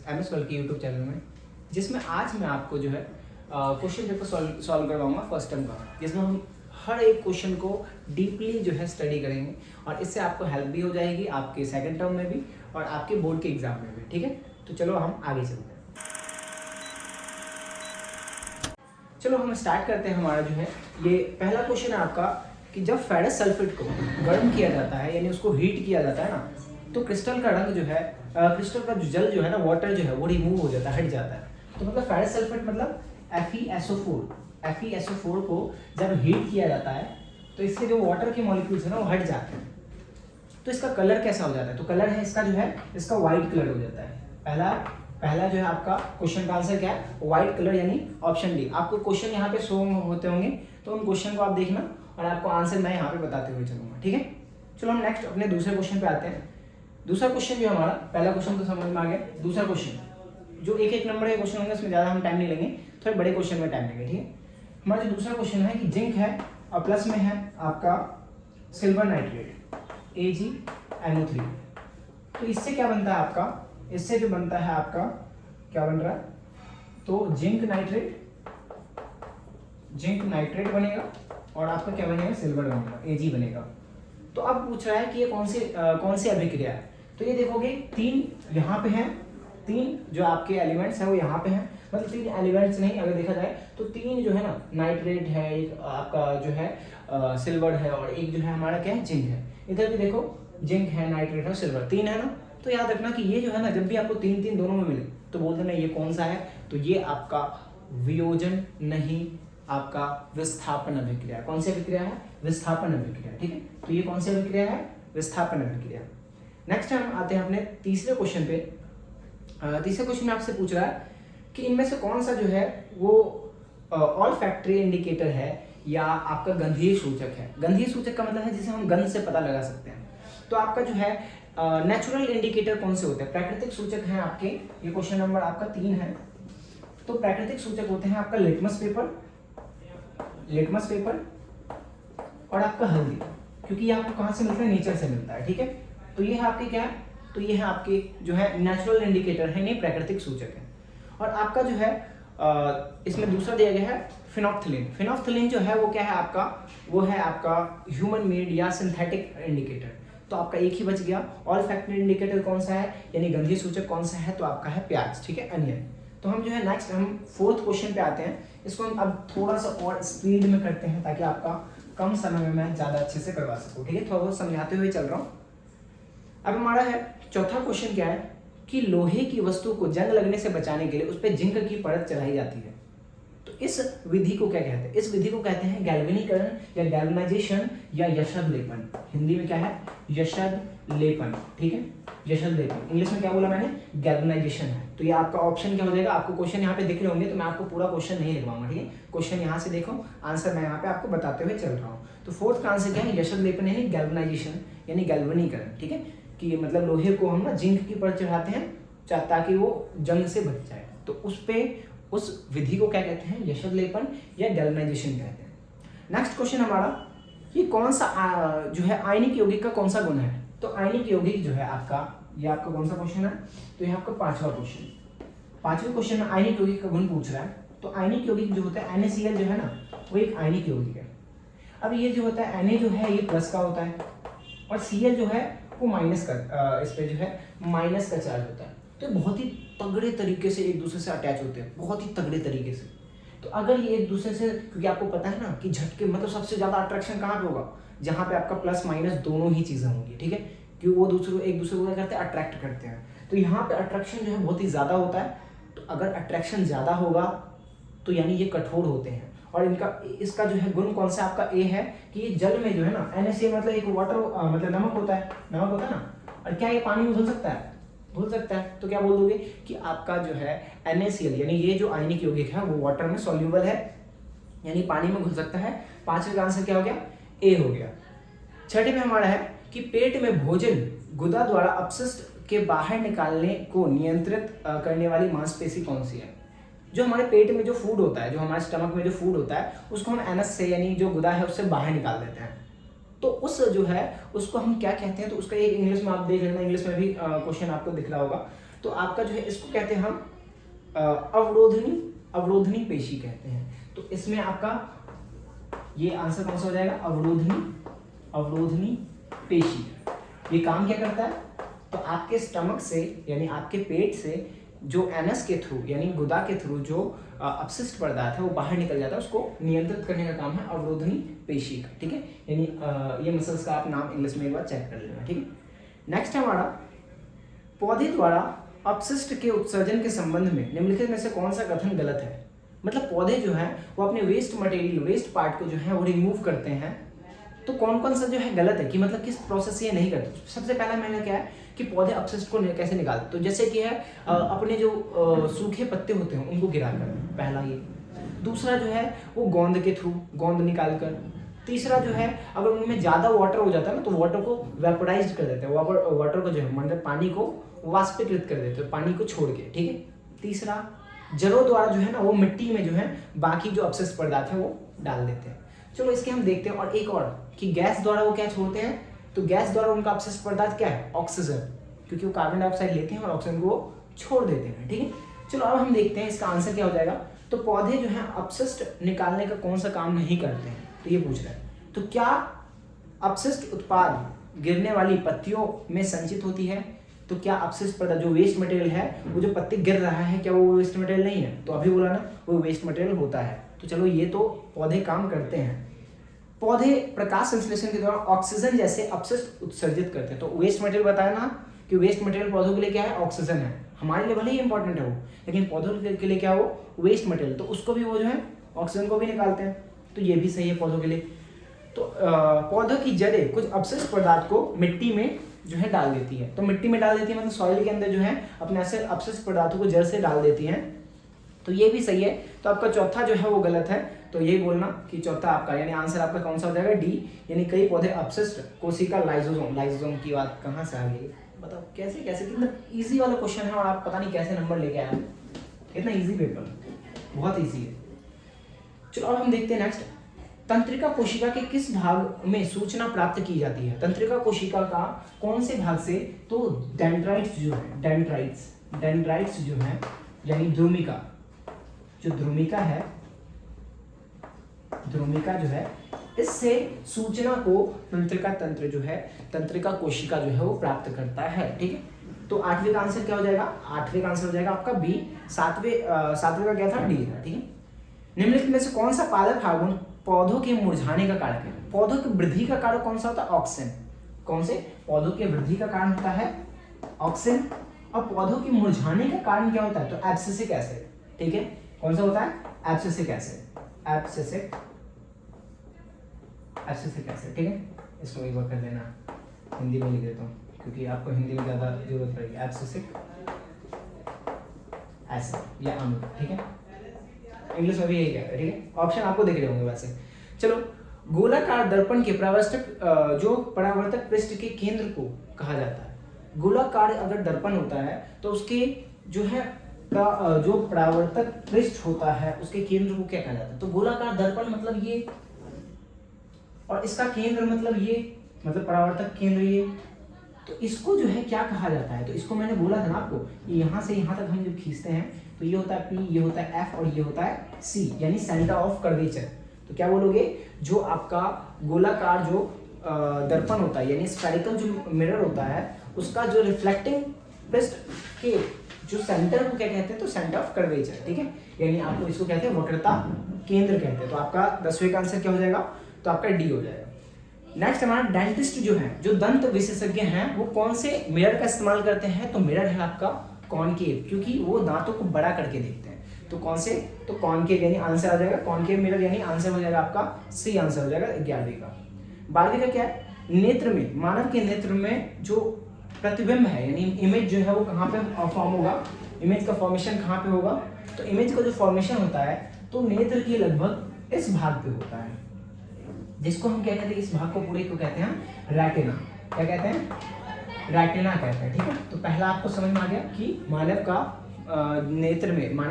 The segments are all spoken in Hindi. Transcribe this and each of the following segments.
MS वर्ल्ड के यूट्यूब चैनल में, जिसमें आज मैं आपको जो है क्वेश्चन पेपर सॉल्व करवाऊंगा फर्स्ट टर्म का, जिसमें हम हर एक क्वेश्चन को डीपली जो है स्टडी करेंगे और इससे आपको हेल्प भी हो जाएगी आपके सेकंड टर्म में भी और आपके बोर्ड के एग्जाम में भी। ठीक है, तो चलो हम आगे चलते हैं। चलो हम स्टार्ट करते हैं। हमारा जो है ये पहला क्वेश्चन है आपका कि जब फेरस सल्फेट को गर्म किया जाता है यानी उसको हीट किया जाता है ना, तो क्रिस्टल का रंग जो है क्रिस्टल का जो जल जो है ना, वाटर जो है वो रिमूव हो जाता है, हट जाता है। तो मतलब फेरस सल्फेट मतलब FeSO4 को जब हीट किया जाता है तो इससे जो वाटर के मॉलिक्यूल्स है ना वो हट जाते हैं। तो इसका कलर कैसा हो जाता है? तो कलर है इसका जो है इसका व्हाइट कलर हो जाता है। पहला जो है आपका क्वेश्चन का आंसर क्या है? व्हाइट कलर, यानी ऑप्शन डी। आपको क्वेश्चन यहाँ पे शो होते होंगे तो उन क्वेश्चन को आप देखना और आपको आंसर मैं यहाँ पे बताते हुए चलूंगा। ठीक है, चलो हम नेक्स्ट अपने दूसरे क्वेश्चन पे आते हैं। दूसरा क्वेश्चन जो हमारा, पहला क्वेश्चन तो समझ में आ गया। दूसरा क्वेश्चन जो एक नंबर के क्वेश्चन होंगे उसमें ज़्यादा हम टाइम नहीं लेंगे, थोड़े बड़े क्वेश्चन में टाइम लेंगे। ठीक है, हमारा जो दूसरा क्वेश्चन है कि जिंक है और प्लस में है आपका सिल्वर नाइट्रेट AgNO3। तो इससे क्या बनता है आपका? इससे जो बनता है आपका क्या बन रहा है? तो जिंक नाइट्रेट बनेगा और आपका क्या बनेगा? सिल्वर बनेगा, Ag बनेगा। तो अब पूछ रहा है कि ये कौन सी अभिक्रिया है। तो ये देखोगे तीन यहाँ पे हैं, तीन जो आपके एलिमेंट्स हैं वो यहाँ पे हैं, मतलब तीन एलिमेंट्स नहीं, अगर देखा जाए तो तीन जो है ना, नाइट्रेट है, एक आपका जो है सिल्वर है और एक जो है हमारा क्या है? जिंक है। इधर भी देखो जिंक है, नाइट्रेट है, सिल्वर, तीन है ना। तो याद रखना कि ये जो है ना, जब भी आपको तीन तीन दोनों में मिले तो बोल देना ये कौन सा है? तो ये आपका वियोजन नहीं, आपका विस्थापन अभिक्रिया। कौन सी अभिक्रिया है? विस्थापन अभिक्रिया। ठीक है, तो ये कौन सी अभिक्रिया है? विस्थापन अभिक्रिया। नेक्स्ट हम आते हैं अपने तीसरे क्वेश्चन पे। तीसरे क्वेश्चन में आपसे पूछ रहा है कि इनमें से कौन सा जो है वो ऑल्फैक्टरी इंडिकेटर है या आपका गंधीय सूचक है। गंधीय सूचक का मतलब है जिसे हम गंध से पता लगा सकते हैं। तो आपका जो है नेचुरल इंडिकेटर कौन से होते हैं? प्राकृतिक सूचक हैं आपके, ये क्वेश्चन नंबर आपका 3 है। तो प्राकृतिक सूचक होते हैं आपका लिटमस पेपर और आपका हल्दी, क्योंकि ये आपको कहाँ से मिलता है? नेचर से मिलता है। ठीक है, तो ये है आपके क्या है? तो ये है आपके जो है नेचुरल इंडिकेटर है, नहीं प्राकृतिक सूचक है। और आपका जो है इसमें दूसरा दिया गया है फिनोफ्थलीन जो है वो क्या है आपका? वो है आपका ह्यूमन मेड या सिंथेटिक इंडिकेटर। तो आपका एक ही बच गया। ऑल्फैक्टरी इंडिकेटर कौन सा है, यानी गंधीय सूचक कौन सा है? तो आपका है प्याज। ठीक है, अनियन। तो हम जो है नेक्स्ट हम फोर्थ क्वेश्चन पे आते हैं। इसको हम अब थोड़ा सा और स्पीड में करते हैं ताकि आपका कम समय में मैं ज़्यादा अच्छे से करवा सकूँ। ठीक है, थोड़ा बहुत समझाते हुए चल रहा हूँ। अब हमारा है चौथा क्वेश्चन क्या है कि लोहे की वस्तु को जंग लगने से बचाने के लिए उस पर जिंक की परत चढ़ाई जाती है। तो इस विधि को क्या कहते हैं? इस विधि को कहते हैं गैल्वेनीकरण या गैल्वेनाइजेशन या यशद लेपन। हिंदी में क्या है? यशद लेपन। ठीक है, यशद लेपन। इंग्लिश में क्या बोला मैंने? गैल्वेनाइजेशन है। तो ये आपका ऑप्शन क्या हो जाएगा? आपको क्वेश्चन यहाँ पे दिख रहे होंगे तो मैं आपको पूरा क्वेश्चन नहीं लिखवाऊंगा। ठीक है, क्वेश्चन यहाँ से देखो, आंसर मैं यहाँ पे आपको बताते हुए चल रहा हूँ। तो फोर्थ का आंसर क्या है? यशद लेपन यानी गैल्वेनाइजेशन यानी गैल्वेनीकरण। ठीक है, कि मतलब लोहे को हम ना जिंक की परत चढ़ाते हैं ताकि वो जंग से बच जाए। तो उस विधि को क्या कहते हैं? यशद लेपन या गैल्वेनाइजेशन कहते हैं। नेक्स्ट क्वेश्चन हमारा, ये कौन सा जो है आयनिक यौगिक का कौन सा गुण है? तो आयनिक यौगिक जो है आपका, ये आपका कौन सा क्वेश्चन है? तो ये आपका पांचवा क्वेश्चन। पांचवें क्वेश्चन में आयनिक यौगिक का गुण पूछ रहा है। तो आयनिक यौगिक जो होता है NaCl जो है ना, वो एक आयनिक यौगिक है। अब ये जो होता है Na जो है ये प्लस का होता है और Cl जो है वो माइनस का, इस पे जो है माइनस का चार्ज होता है। तो बहुत ही तगड़े तरीके से एक दूसरे से अटैच होते हैं, बहुत ही तगड़े तरीके से। तो अगर ये एक दूसरे से, क्योंकि आपको पता है ना कि झटके मतलब सबसे ज्यादा अट्रैक्शन कहाँ पे होगा? जहाँ पे आपका प्लस माइनस दोनों ही चीजें होंगी। ठीक है, क्योंकि वो एक दूसरे को क्या करते हैं? अट्रैक्ट करते हैं। तो यहाँ पे अट्रैक्शन जो है बहुत ही ज्यादा होता है। तो अगर अट्रैक्शन ज्यादा होगा तो यानी ये कठोर होते हैं। और इसका जो है गुण कौन सा आपका? ए है कि ये जल में जो है ना, NaCl मतलब एक वाटर मतलब नमक होता है ना। और क्या ये पानी में घुल सकता है? घुल सकता है। तो क्या बोल दोगे कि आपका जो है NaCl यानी ये जो आयनिक यौगिक है वो वाटर में सॉल्यूबल है, यानी पानी में घुल सकता है। पांचवें का आंसर क्या हो गया? ए हो गया। छठे में हमारा है कि पेट में भोजन गुदा द्वारा अपशिष्ट के बाहर निकालने को नियंत्रित करने वाली मांसपेशी कौन सी है? जो हमारे पेट में जो फूड होता है, जो हमारे स्टमक में जो फूड होता है, उसको हम एनस से यानी जो गुदा है उससे बाहर निकाल देते हैं। तो उस जो है उसको हम क्या कहते हैं? तो उसका एक इंग्लिश में आप देख लेना, इंग्लिश में भी क्वेश्चन आपको दिख रहा होगा। तो आपका जो है इसको कहते हैं हम अवरोधनी पेशी कहते हैं। तो इसमें आपका ये आंसर कौन सा हो जाएगा, अवरोधनी पेशी। ये काम क्या करता है, तो आपके स्टमक से यानी आपके पेट से जो एनस के थ्रू यानी गुदा के थ्रू जो अपशिष्ट पदार्थ है वो बाहर निकल जाता है, उसको नियंत्रित करने का काम है अवरोधनी पेशी का। ठीक है, यानी ये मसल्स का आप नाम इंग्लिश में एक बार चेक कर लेना। ठीक है, नेक्स्ट हमारा पौधे द्वारा अपशिष्ट के उत्सर्जन के संबंध में निम्नलिखित में से कौन सा कथन गलत है। मतलब पौधे जो है वो अपने वेस्ट मटेरियल, वेस्ट पार्ट को जो है वो रिमूव करते हैं, तो कौन कौन सा जो है गलत है कि मतलब किस प्रोसेस से ये नहीं करते। सबसे पहला मैंने क्या है कि पौधे अपशिष्ट को कैसे निकालते, तो जैसे कि है अपने जो सूखे पत्ते होते हैं उनको गिराकर, पहला ये। दूसरा जो है वो गोंद के थ्रू गोंद निकाल कर। तीसरा जो है अगर उनमें ज़्यादा वाटर हो जाता है ना तो वाटर को वेपोराइज कर देते हैं, वाटर को जो है मतलब पानी को वाष्पीकृत कर देते हैं, पानी को छोड़ के। ठीक है, तीसरा जड़ों द्वारा जो है ना वो मिट्टी में जो है बाकी जो अपशिष्ट पदार्थ है वो डाल देते हैं। चलो इसके हम देखते हैं। और एक और कि गैस द्वारा वो क्या छोड़ते हैं, तो गैस द्वारा उनका अपशिष्ट पदार्थ क्या है, ऑक्सीजन, क्योंकि वो कार्बन डाइऑक्साइड लेते हैं और ऑक्सीजन को छोड़ देते हैं। ठीक है, चलो अब हम देखते हैं इसका आंसर क्या हो जाएगा। तो पौधे जो है अपशिष्ट निकालने का कौन सा काम नहीं करते हैं, तो ये पूछ रहा है। तो क्या अपशिष्ट उत्पाद गिरने वाली पत्तियों में संचित होती है, तो क्या अपशिष्ट पदार्थ जो वेस्ट मटेरियल है वो जो पत्ती गिर रहा है क्या वो वेस्ट मटेरियल नहीं है, तो अभी बोला ना वो वेस्ट मटेरियल होता है। तो चलो ये तो पौधे काम करते हैं। पौधे प्रकाश संश्लेषण के दौरान ऑक्सीजन जैसे अपशिष्ट उत्सर्जित करते हैं। तो वेस्ट मटेरियल बताया ना कि वेस्ट मटेरियल पौधों के लिए क्या है, ऑक्सीजन है। हमारे लिए भले ही इंपॉर्टेंट है वो, लेकिन पौधों के लिए क्या है वो वेस्ट मटेरियल, तो उसको भी वो जो है ऑक्सीजन को भी निकालते हैं, तो ये भी सही है पौधों के लिए। तो पौधों की जड़ें कुछ अपशिष्ट पदार्थ को मिट्टी में जो है डाल देती है। तो मिट्टी में डाल देती है मतलब सॉइल के अंदर जो है अपने ऐसे अपशिष्ट पदार्थों को जड़ से डाल देती हैं, तो ये भी सही है। तो आपका चौथा जो है वो गलत है, तो यही बोलना कि चौथा आपका यानी आंसर आपका कौन सा हो जाएगा, डी। यानी कई पौधे अपशिष्ट कोशिका लाइसोसोम की बात कहाँ से आ गई, बताओ कैसे कैसे, कितना इजी वाला क्वेश्चन है और आप पता नहीं कैसे नंबर लेके आए, इतना इजी पेपर, बहुत इजी है। चलो अब हम देखते हैं नेक्स्ट। तंत्रिका कोशिका के किस भाग में सूचना प्राप्त की जाती है। तंत्रिका कोशिका का कौन से भाग से, तो डेंड्राइट्स जो है, डेंड्राइट्स जो है यानी ध्रुमिका, जो ध्रुमिका जो है इससे सूचना को तंत्रिका तंत्र जो है, तंत्रिका कोशिका जो है वो प्राप्त करता है। ठीक है, तो आठवें का आंसर क्या हो जाएगा, आठवें का आंसर हो जाएगा आपका बी। सातवें का क्या था, डी था। ठीक है, निम्नलिखित में से कौन सा पादप हार्मोन पौधों के मुरझाने का कारक है। पौधों की वृद्धि का कारक कौन सा होता है, ऑक्सीजन। कौन से, पौधों की वृद्धि का कारण होता है ऑक्सीजन, और पौधों के मुरझाने का कारण क्या होता है, तो एब्सिसिक एसिड। ठीक है, कौन सा होता है, एब्सिसिक एसिड, एब्सिसिक एसिड। ठीक है, इसको एक बार कर लेना, हिंदी में लिख देता हूँ क्योंकि आपको हिंदी में ज़्यादा जरूरत पड़ेगी। एब्सिसिक एसिड या अम्ल। ठीक है, इंग्लिश में भी यही है। ठीक है, ऑप्शन आपको दिख रहे होंगे वैसे। चलो, गोलाकार दर्पण के परावर्तक पृष्ठ के केंद्र को कहा जाता है। गोलाकार अगर दर्पण होता है तो उसके जो है जो परावर्तक पृष्ठ होता है उसके केंद्र को क्या कहा जाता है, तो गोलाकार दर्पण मतलब ये, और इसका केंद्र मतलब ये, मतलब परावर्तक केंद्र ये, तो इसको जो है क्या कहा जाता है, तो इसको मैंने बोला था ना आपको, यहाँ से यहाँ तक हम जब खींचते हैं तो ये होता है P, ये होता है F और ये होता है C, यानी सेंटर ऑफ कर्वेचर। तो क्या बोलोगे, जो आपका गोलाकार जो दर्पण होता है यानी स्फेरिकल जो मिरर होता है उसका जो रिफ्लेक्टिंग पृष्ठ के जो सेंटर को क्या कहते हैं, तो सेंटर ऑफ कर्वेचर। ठीक है, यानी आपको इसको कहते हैं वक्रता केंद्र कहते हैं। तो आपका 10वें का आंसर क्या हो जाएगा, तो आपका डी हो जाएगा। नेक्स्ट हमारा डेंटिस्ट जो है, जो दंत विशेषज्ञ हैं, वो कौन से मिरर का इस्तेमाल करते हैं, तो मिरर है आपका कॉनकेव, क्योंकि वो दांतों को बड़ा करके देखते हैं। तो कौन से, तो कॉनकेव यानी आंसर आ जाएगा कॉनकेव मिरर, यानी आंसर हो जाएगा आपका सी, आंसर हो जाएगा 11वीं का। 12वीं का क्या है, नेत्र में, मानव के नेत्र में जो प्रतिबिंब है यानी इमेज जो है वो कहाँ पे फॉर्म होगा, इमेज का फॉर्मेशन कहाँ पे होगा, तो इमेज का जो फॉर्मेशन होता है तो नेत्र के लगभग इस भाग पे होता है, जिसको हम क्या कहते हैं, इस भाग को पूरे को कहते हैं रेटिना। क्या कहते हैं, रेटिना कहते हैं। ठीक है, तो पहला आपको समझ में आ गया कि मानव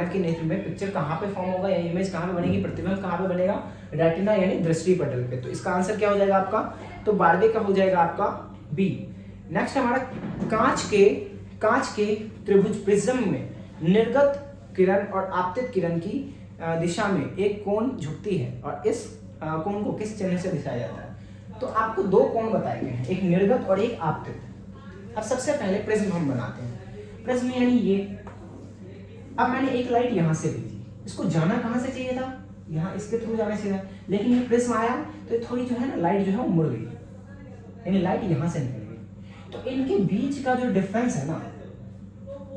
के नेत्र में पिक्चर कहाँ पे फॉर्म होगा या इमेज कहाँ पे बनेगी, प्रतिबिंब कहाँ पे बनेगा, रेटिना यानी दृष्टि पटल पे। तो इसका आंसर क्या हो जाएगा आपका, तो 12वें का हो जाएगा आपका बी। नेक्स्ट हमारा कांच के त्रिभुज प्रिज्म में निर्गत किरण और आपतित किरण की दिशा में एक कोण झुकती है और इस कोण को किस चिन्ह से दिखाया जाता है। तो आपको दो कोण बताए गए हैं, एक निर्गत और एक आपतित। अब सबसे पहले प्रिज्म हम बनाते हैं। प्रिज्म यानी ये, अब मैंने एक लाइट यहाँ से भेजी, इसको जाना कहाँ से चाहिए था, यहाँ इसके थ्रू जाने से था, लेकिन ये प्रिज्म आया तो थोड़ी जो है ना लाइट जो है वो मुड़ गई, यानी लाइट यहाँ से निकल गई। तो इनके बीच का जो डिफरेंस है ना,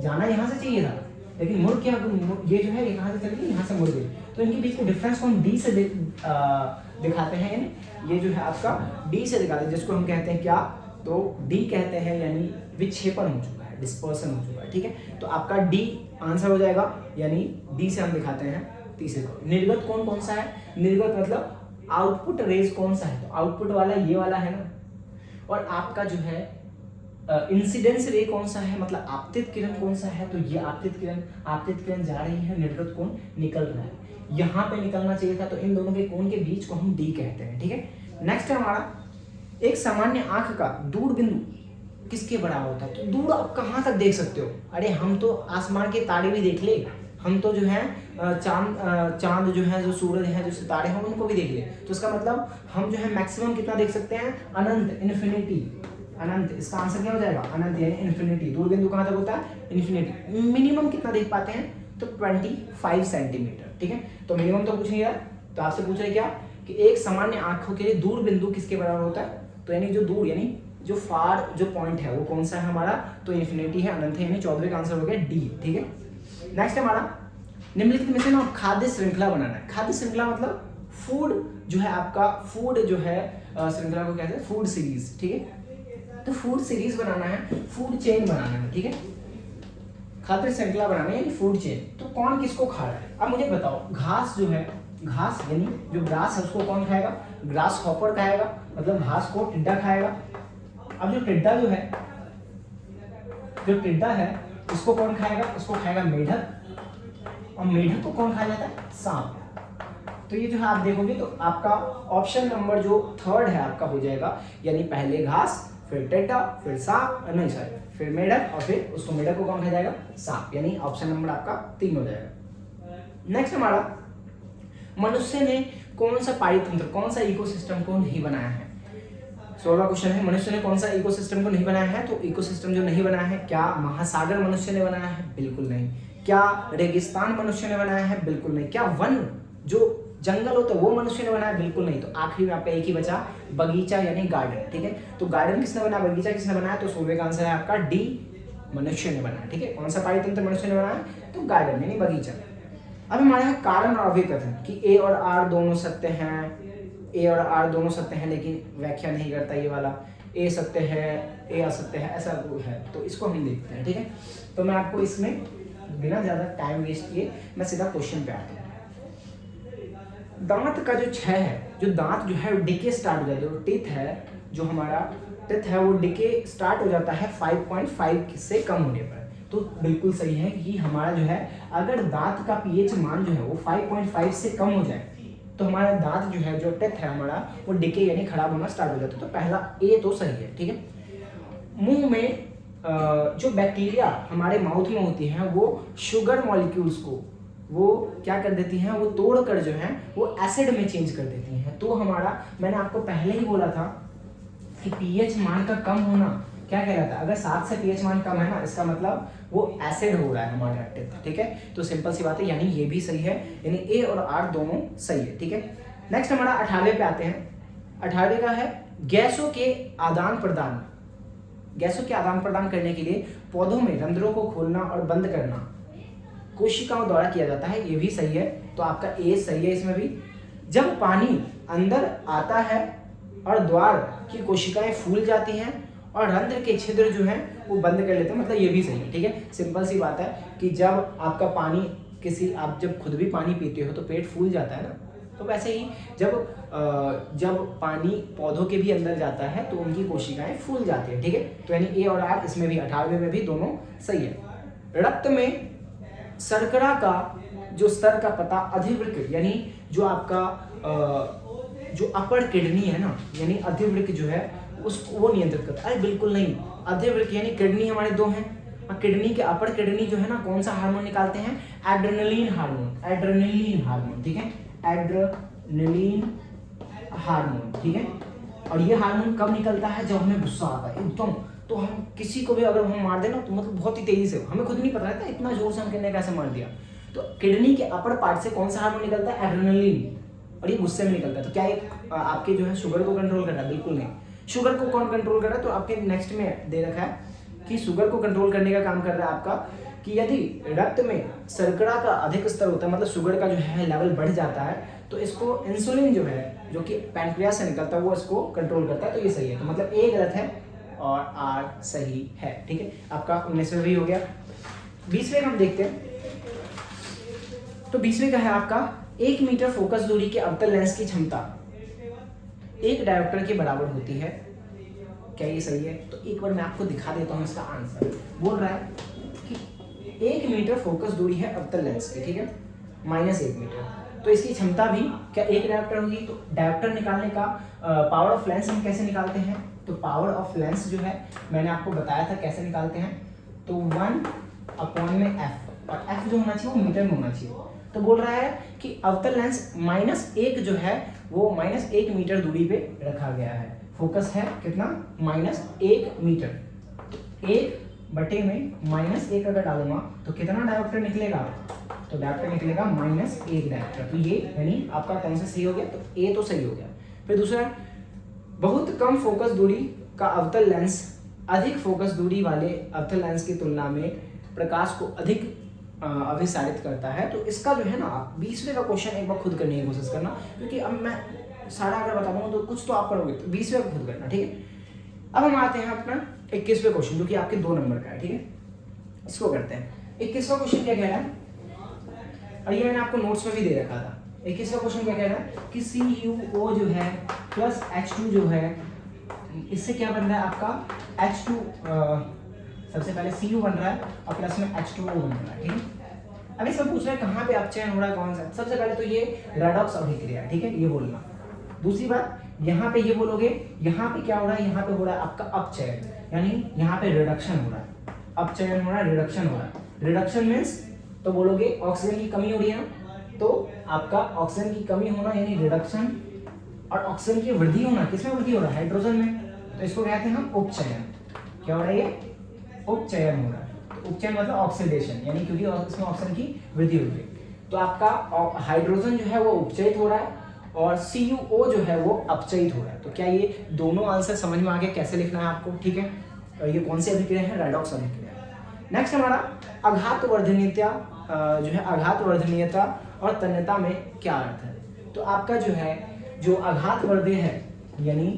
जाना यहाँ से चाहिए था लेकिन मुड़ क्या, ये जो है यहाँ से चली गई, यहाँ से मुड़ गई, तो इनके बीच के डिफरेंस को हम डी से दिखाते हैं, यानी ये जो है आपका डी से दिखाते हैं, जिसको हम कहते हैं क्या, तो डी कहते हैं, यानी विक्षेपण हो चुका है, डिस्पर्सन हो चुका है, ठीक है। तो आपका डी आंसर हो जाएगा, यानी डी से हम दिखाते हैं तीसरे को। निर्गत कोण कौन सा है, निर्गत मतलब आउटपुट रेज कौन सा है, तो आउटपुट वाला ये वाला है ना, और आपका जो है इंसिडेंस रे कौन सा है, मतलब आपतित किरण कौन सा है, तो ये आपतित किरण जा रही है, निर्गत कोण निकल रहा है, यहाँ पे निकलना चाहिए था, तो इन दोनों के कोण के बीच को हम डी कहते हैं, ठीक है। नेक्स्ट है हमारा, एक सामान्य आंख का दूर बिंदु किसके बराबर होता है, तो दूर आप कहाँ तक देख सकते हो, अरे हम तो आसमान के तारे भी देख ले, हम तो जो है चांद जो है, जो सूरज है, जो सितारे हैं उनको भी देख ले, तो इसका मतलब हम जो है मैक्सिमम कितना देख सकते हैं, अनंत, इन्फिनिटी, अनंत। इसका आंसर क्या हो जाएगा, अनंत यानी इन्फिनिटी। दूर बिंदु कहाँ तक होता है, इन्फिनिटी। मिनिमम कितना देख पाते हैं, तो 25 सेंटीमीटर, ठीक है। तो मिनिमम तो पूछ नहीं रहा, तो आपसे पूछ रहे क्या कि एक सामान्य आंखों के लिए दूर बिंदु किसके बराबर होता है, तो यानी जो दूर, यानी जो फार जो पॉइंट है वो कौन सा है हमारा, तो इन्फिनिटी है, अनंत है, यानी 14वें का आंसर हो गया डी, ठीक है। नेक्स्ट हमारा, निम्नलिखित में से ना खाद्य श्रृंखला बनाना है। खाद्य श्रृंखला मतलब फूड जो है आपका, फूड जो है श्रृंखला को कहते हैं फूड सीरीज, ठीक है। तो फूड सीरीज बनाना है, फूड चेन बनाना है, ठीक है। खाद्य श्रृंखला बनाना है यानी फूड चेन, तो कौन किसको खा रहा है। अब मुझे बताओ, घास जो है, घास यानी जो ग्रास है उसको कौन खाएगा, ग्रास हॉपर खाएगा, मतलब घास को टिड्डा खाएगा। अब जो टिड्डा जो है, जो टिड्डा है इसको कौन खाएगा, उसको खाएगा मेढक, और मेढक को कौन खाया जाता है, सांप। तो ये जो है आप देखोगे तो आपका ऑप्शन नंबर जो थर्ड है आपका हो जाएगा, यानी पहले घास, फिर टिड्डा, फिर सांप, नहीं सॉरी, फिर मेढक, और फिर उसको मेढक को कौन खा जाएगा, सांप, यानी ऑप्शन नंबर आपका 3 हो जाएगा। नेक्स्ट हमारा, मनुष्य ने कौन सा पारितंत्र, कौन सा इकोसिस्टम को नहीं बनाया है। 16वां क्वेश्चन है, मनुष्य ने कौन सा इकोसिस्टम को नहीं बनाया है, तो इकोसिस्टम जो नहीं बनाया है, क्या महासागर मनुष्य ने बनाया है, बिल्कुल नहीं। क्या रेगिस्तान मनुष्य ने बनाया है, बिल्कुल नहीं। क्या वन जो जंगल होता है वो मनुष्य ने बनाया, बिल्कुल नहीं। तो आखिरी में आपका एक ही बचा, बगीचा यानी गार्डन, ठीक है। तो गार्डन किसने बनाया, बगीचा किसने बनाया, तो 16वें का आंसर है आपका डी, मनुष्य ने बनाया, ठीक है। कौन सा पारितंत्र मनुष्य ने बनाया, तो गार्डन यानी बगीचा। अब हमारा है कारण और अव्यय कथन, कि ए और आर दोनों सत्य हैं, ए और आर दोनों सत्य हैं, लेकिन व्याख्या नहीं करता ये वाला, ए सत्य है, ए असत्य है, ऐसा है, तो इसको हम देखते हैं, ठीक है। तो मैं आपको इसमें बिना ज्यादा टाइम वेस्ट किए मैं सीधा क्वेश्चन पे आता हूँ। दांत का जो क्षय है, जो दांत जो है डिके स्टार्ट हो जाता है, जो टीथ है, जो हमारा टीथ है वो डिके स्टार्ट हो जाता है 5.5 से कम होने पर। तो बिल्कुल सही है कि हमारा जो है, अगर दांत का पीएच मान जो है वो 5.5 से कम हो जाए तो हमारा दांत जो है, जो टीथ है हमारा, वो डिके यानी खराब होना स्टार्ट हो जाता है। तो पहला ए तो सही है, ठीक है। मुंह में जो बैक्टीरिया हमारे माउथ में होती हैं वो शुगर मॉलिक्यूल्स को वो क्या कर देती हैं, वो तोड़कर जो है वो एसिड में चेंज कर देती हैं। तो हमारा, मैंने आपको पहले ही बोला था कि पीएच मान का कम होना क्या कह रहा था, अगर 7 से पीएच मान कम है ना, इसका मतलब वो एसिड हो रहा है हमारा टीथ, ठीक है। तो सिंपल सी बात है, यानी ये भी सही है, यानी ए और आर दोनों सही है, ठीक है। नेक्स्ट हमारा 18वें पे आते हैं। 18वें का है, गैसों के आदान प्रदान, गैसों के आदान प्रदान करने के लिए पौधों में रंध्रों को खोलना और बंद करना कोशिकाओं द्वारा किया जाता है, ये भी सही है। तो आपका ए सही है इसमें भी। जब पानी अंदर आता है और द्वार की कोशिकाएं फूल जाती हैं और रंध्र के छिद्र जो हैं वो बंद कर लेते हैं, मतलब ये भी सही है, ठीक है। सिंपल सी बात है कि जब आपका पानी किसी, आप जब खुद भी पानी पीते हो तो पेट फूल जाता है ना, तो वैसे ही जब पानी पौधों के भी अंदर जाता है तो उनकी कोशिकाएं फूल जाती है, ठीक है। तो यानी ए और आर इसमें भी 18वें में भी दोनों सही है। रक्त में शर्करा का जो स्तर का पता अधिवृक्क, यानी जो आपका जो अपर किडनी है ना, यानी अधिवृक्क जो है उसको वो नियंत्रित करता है। अरे बिल्कुल नहीं, अधिवृक्क यानी किडनी हमारे 2 हैं, और किडनी के अपर किडनी जो है ना कौन सा हार्मोन निकालते हैं, एड्रेनलिन हार्मोन, एड्रेनलिन हार्मोन, ठीक है, एड्रेनलिन हार्मोन, ठीक है। और ये हार्मोन कब निकलता है, जब हमें गुस्सा आता है एकदम, तो हम किसी को भी अगर हम मार देना तो मतलब बहुत ही तेजी से, हमें खुद नहीं पता रहता इतना जोर से हम किसने कैसे मार दिया। तो किडनी के अपर पार्ट से कौन सा हार्मोन निकलता है, एड्रेनलिन, और ये गुस्से में निकलता है। तो क्या ये आपके जो है शुगर को कंट्रोल कर रहा है, बिल्कुल नहीं। शुगर को कौन कंट्रोल कर रहा है, तो आपके नेक्स्ट में दे रखा है कि शुगर को कंट्रोल करने का काम कर रहा है आपका, कि यदि रक्त में शर्करा का अधिक स्तर होता है, मतलब शुगर का जो है लेवल बढ़ जाता है, तो इसको इंसुलिन जो है जो कि पैनक्रियास से निकलता है वो इसको कंट्रोल करता है। तो ये सही है, तो मतलब ए गलत है और आर सही है, ठीक है। आपका 19वें भी हो गया। 20वें हम देखते हैं, तो 20वें का है आपका 1 मीटर फोकस दूरी के अवतल लेंस की क्षमता 1 डायोप्टर के बराबर होती है, क्या ये सही है? तो एक बार मैं आपको दिखा देता हूँ इसका आंसर। बोल रहा है कि 1 मीटर फोकस दूरी है अवतल लेंस की, ठीक है, -1 मीटर, तो इसकी क्षमता भी क्या 1 डायोप्टर होगी। तो डायोप्टर निकालने का पावर ऑफ लेंस हम कैसे निकालते हैं, तो पावर ऑफ लेंस जो है मैंने आपको बताया था कैसे निकालते हैं, तो 1 में f, और f जो होना चाहिए वो मीटर में होना चाहिए। तो बोल रहा है कि अवतल लेंस -1 जो है वो -1 मीटर दूरी पे रखा गया है, फोकस है कितना, -1 मीटर, 1 में -1 अगर डालूंगा तो कितना डायोप्टर निकलेगा, तो डायोप्टर निकलेगा -1 डायोप्टर। तो ये यानी आपका कौन सा सही हो गया, तो ए तो सही हो गया। फिर दूसरा, बहुत कम फोकस दूरी का अवतल लेंस अधिक फोकस दूरी वाले अवतल लेंस की तुलना में प्रकाश को अधिक अभिसारित करता है। तो इसका जो है ना 20वें का क्वेश्चन एक बार खुद करने की कोशिश करना, क्योंकि अब मैं सारा अगर बता दूंगा तो कुछ तो आप करोगे, तो 20वें का खुद करना, ठीक है। अब हम आते हैं अपना 21वें क्वेश्चन, जो कि आपके 2 नंबर का है, ठीक है, इसको करते हैं। 21वां क्वेश्चन क्या कह रहा है, और ये मैंने आपको नोट्स में भी दे रखा था। 21वां क्वेश्चन क्या कह रहा है कि CuO जो है प्लस H2 जो है, इससे क्या बन रहा है आपका H2, सबसे पहले Cu बन रहा है और प्लस में H2O बन रहा है, ठीक है। अब इसमें पूछ रहा है कहाँ पे अपचयन हो रहा है, कौन सा। सबसे पहले तो ये रेडॉक्स अभिक्रिया है, ठीक है, ये बोलना। दूसरी बात, यहाँ पे ये बोलोगे, यहाँ पे क्या हो रहा है, यहाँ पे हो रहा है आपका अपचयन, यानी यहाँ पे रिडक्शन हो रहा है, अपचयन हो रहा है, रिडक्शन हो रहा है। रिडक्शन मीन्स तो बोलोगे ऑक्सीजन की कमी हो रही है ना, तो आपका ऑक्सीजन की कमी होना यानी रिडक्शन, और ऑक्सीजन की वृद्धि होना, किसमें वृद्धि हो रहा है, हाइड्रोजन में, तो इसको कहते हैं हम उपचयन। क्या हो रहा है, ये उपचयन हो रहा है। तो उपचयन मतलब ऑक्सीडेशन, यानी क्योंकि इसमें ऑक्सीजन की वृद्धि हो रही है, तो आपका हाइड्रोजन जो है वो उपचयित हो रहा है और CuO जो है वो अपचयित हो रहा है। तो क्या ये दोनों आंसर समझ में आ गया कैसे लिखना है आपको, ठीक है। ये कौन सी अभिक्रिया है, रेडॉक्स अभिक्रिया। नेक्स्ट हमारा आघातवर्धनीयता, जो है आघातवर्धनीयता और तन्यता में क्या अर्थ है। तो आपका जो है जो आघातवर्धीय है, यानी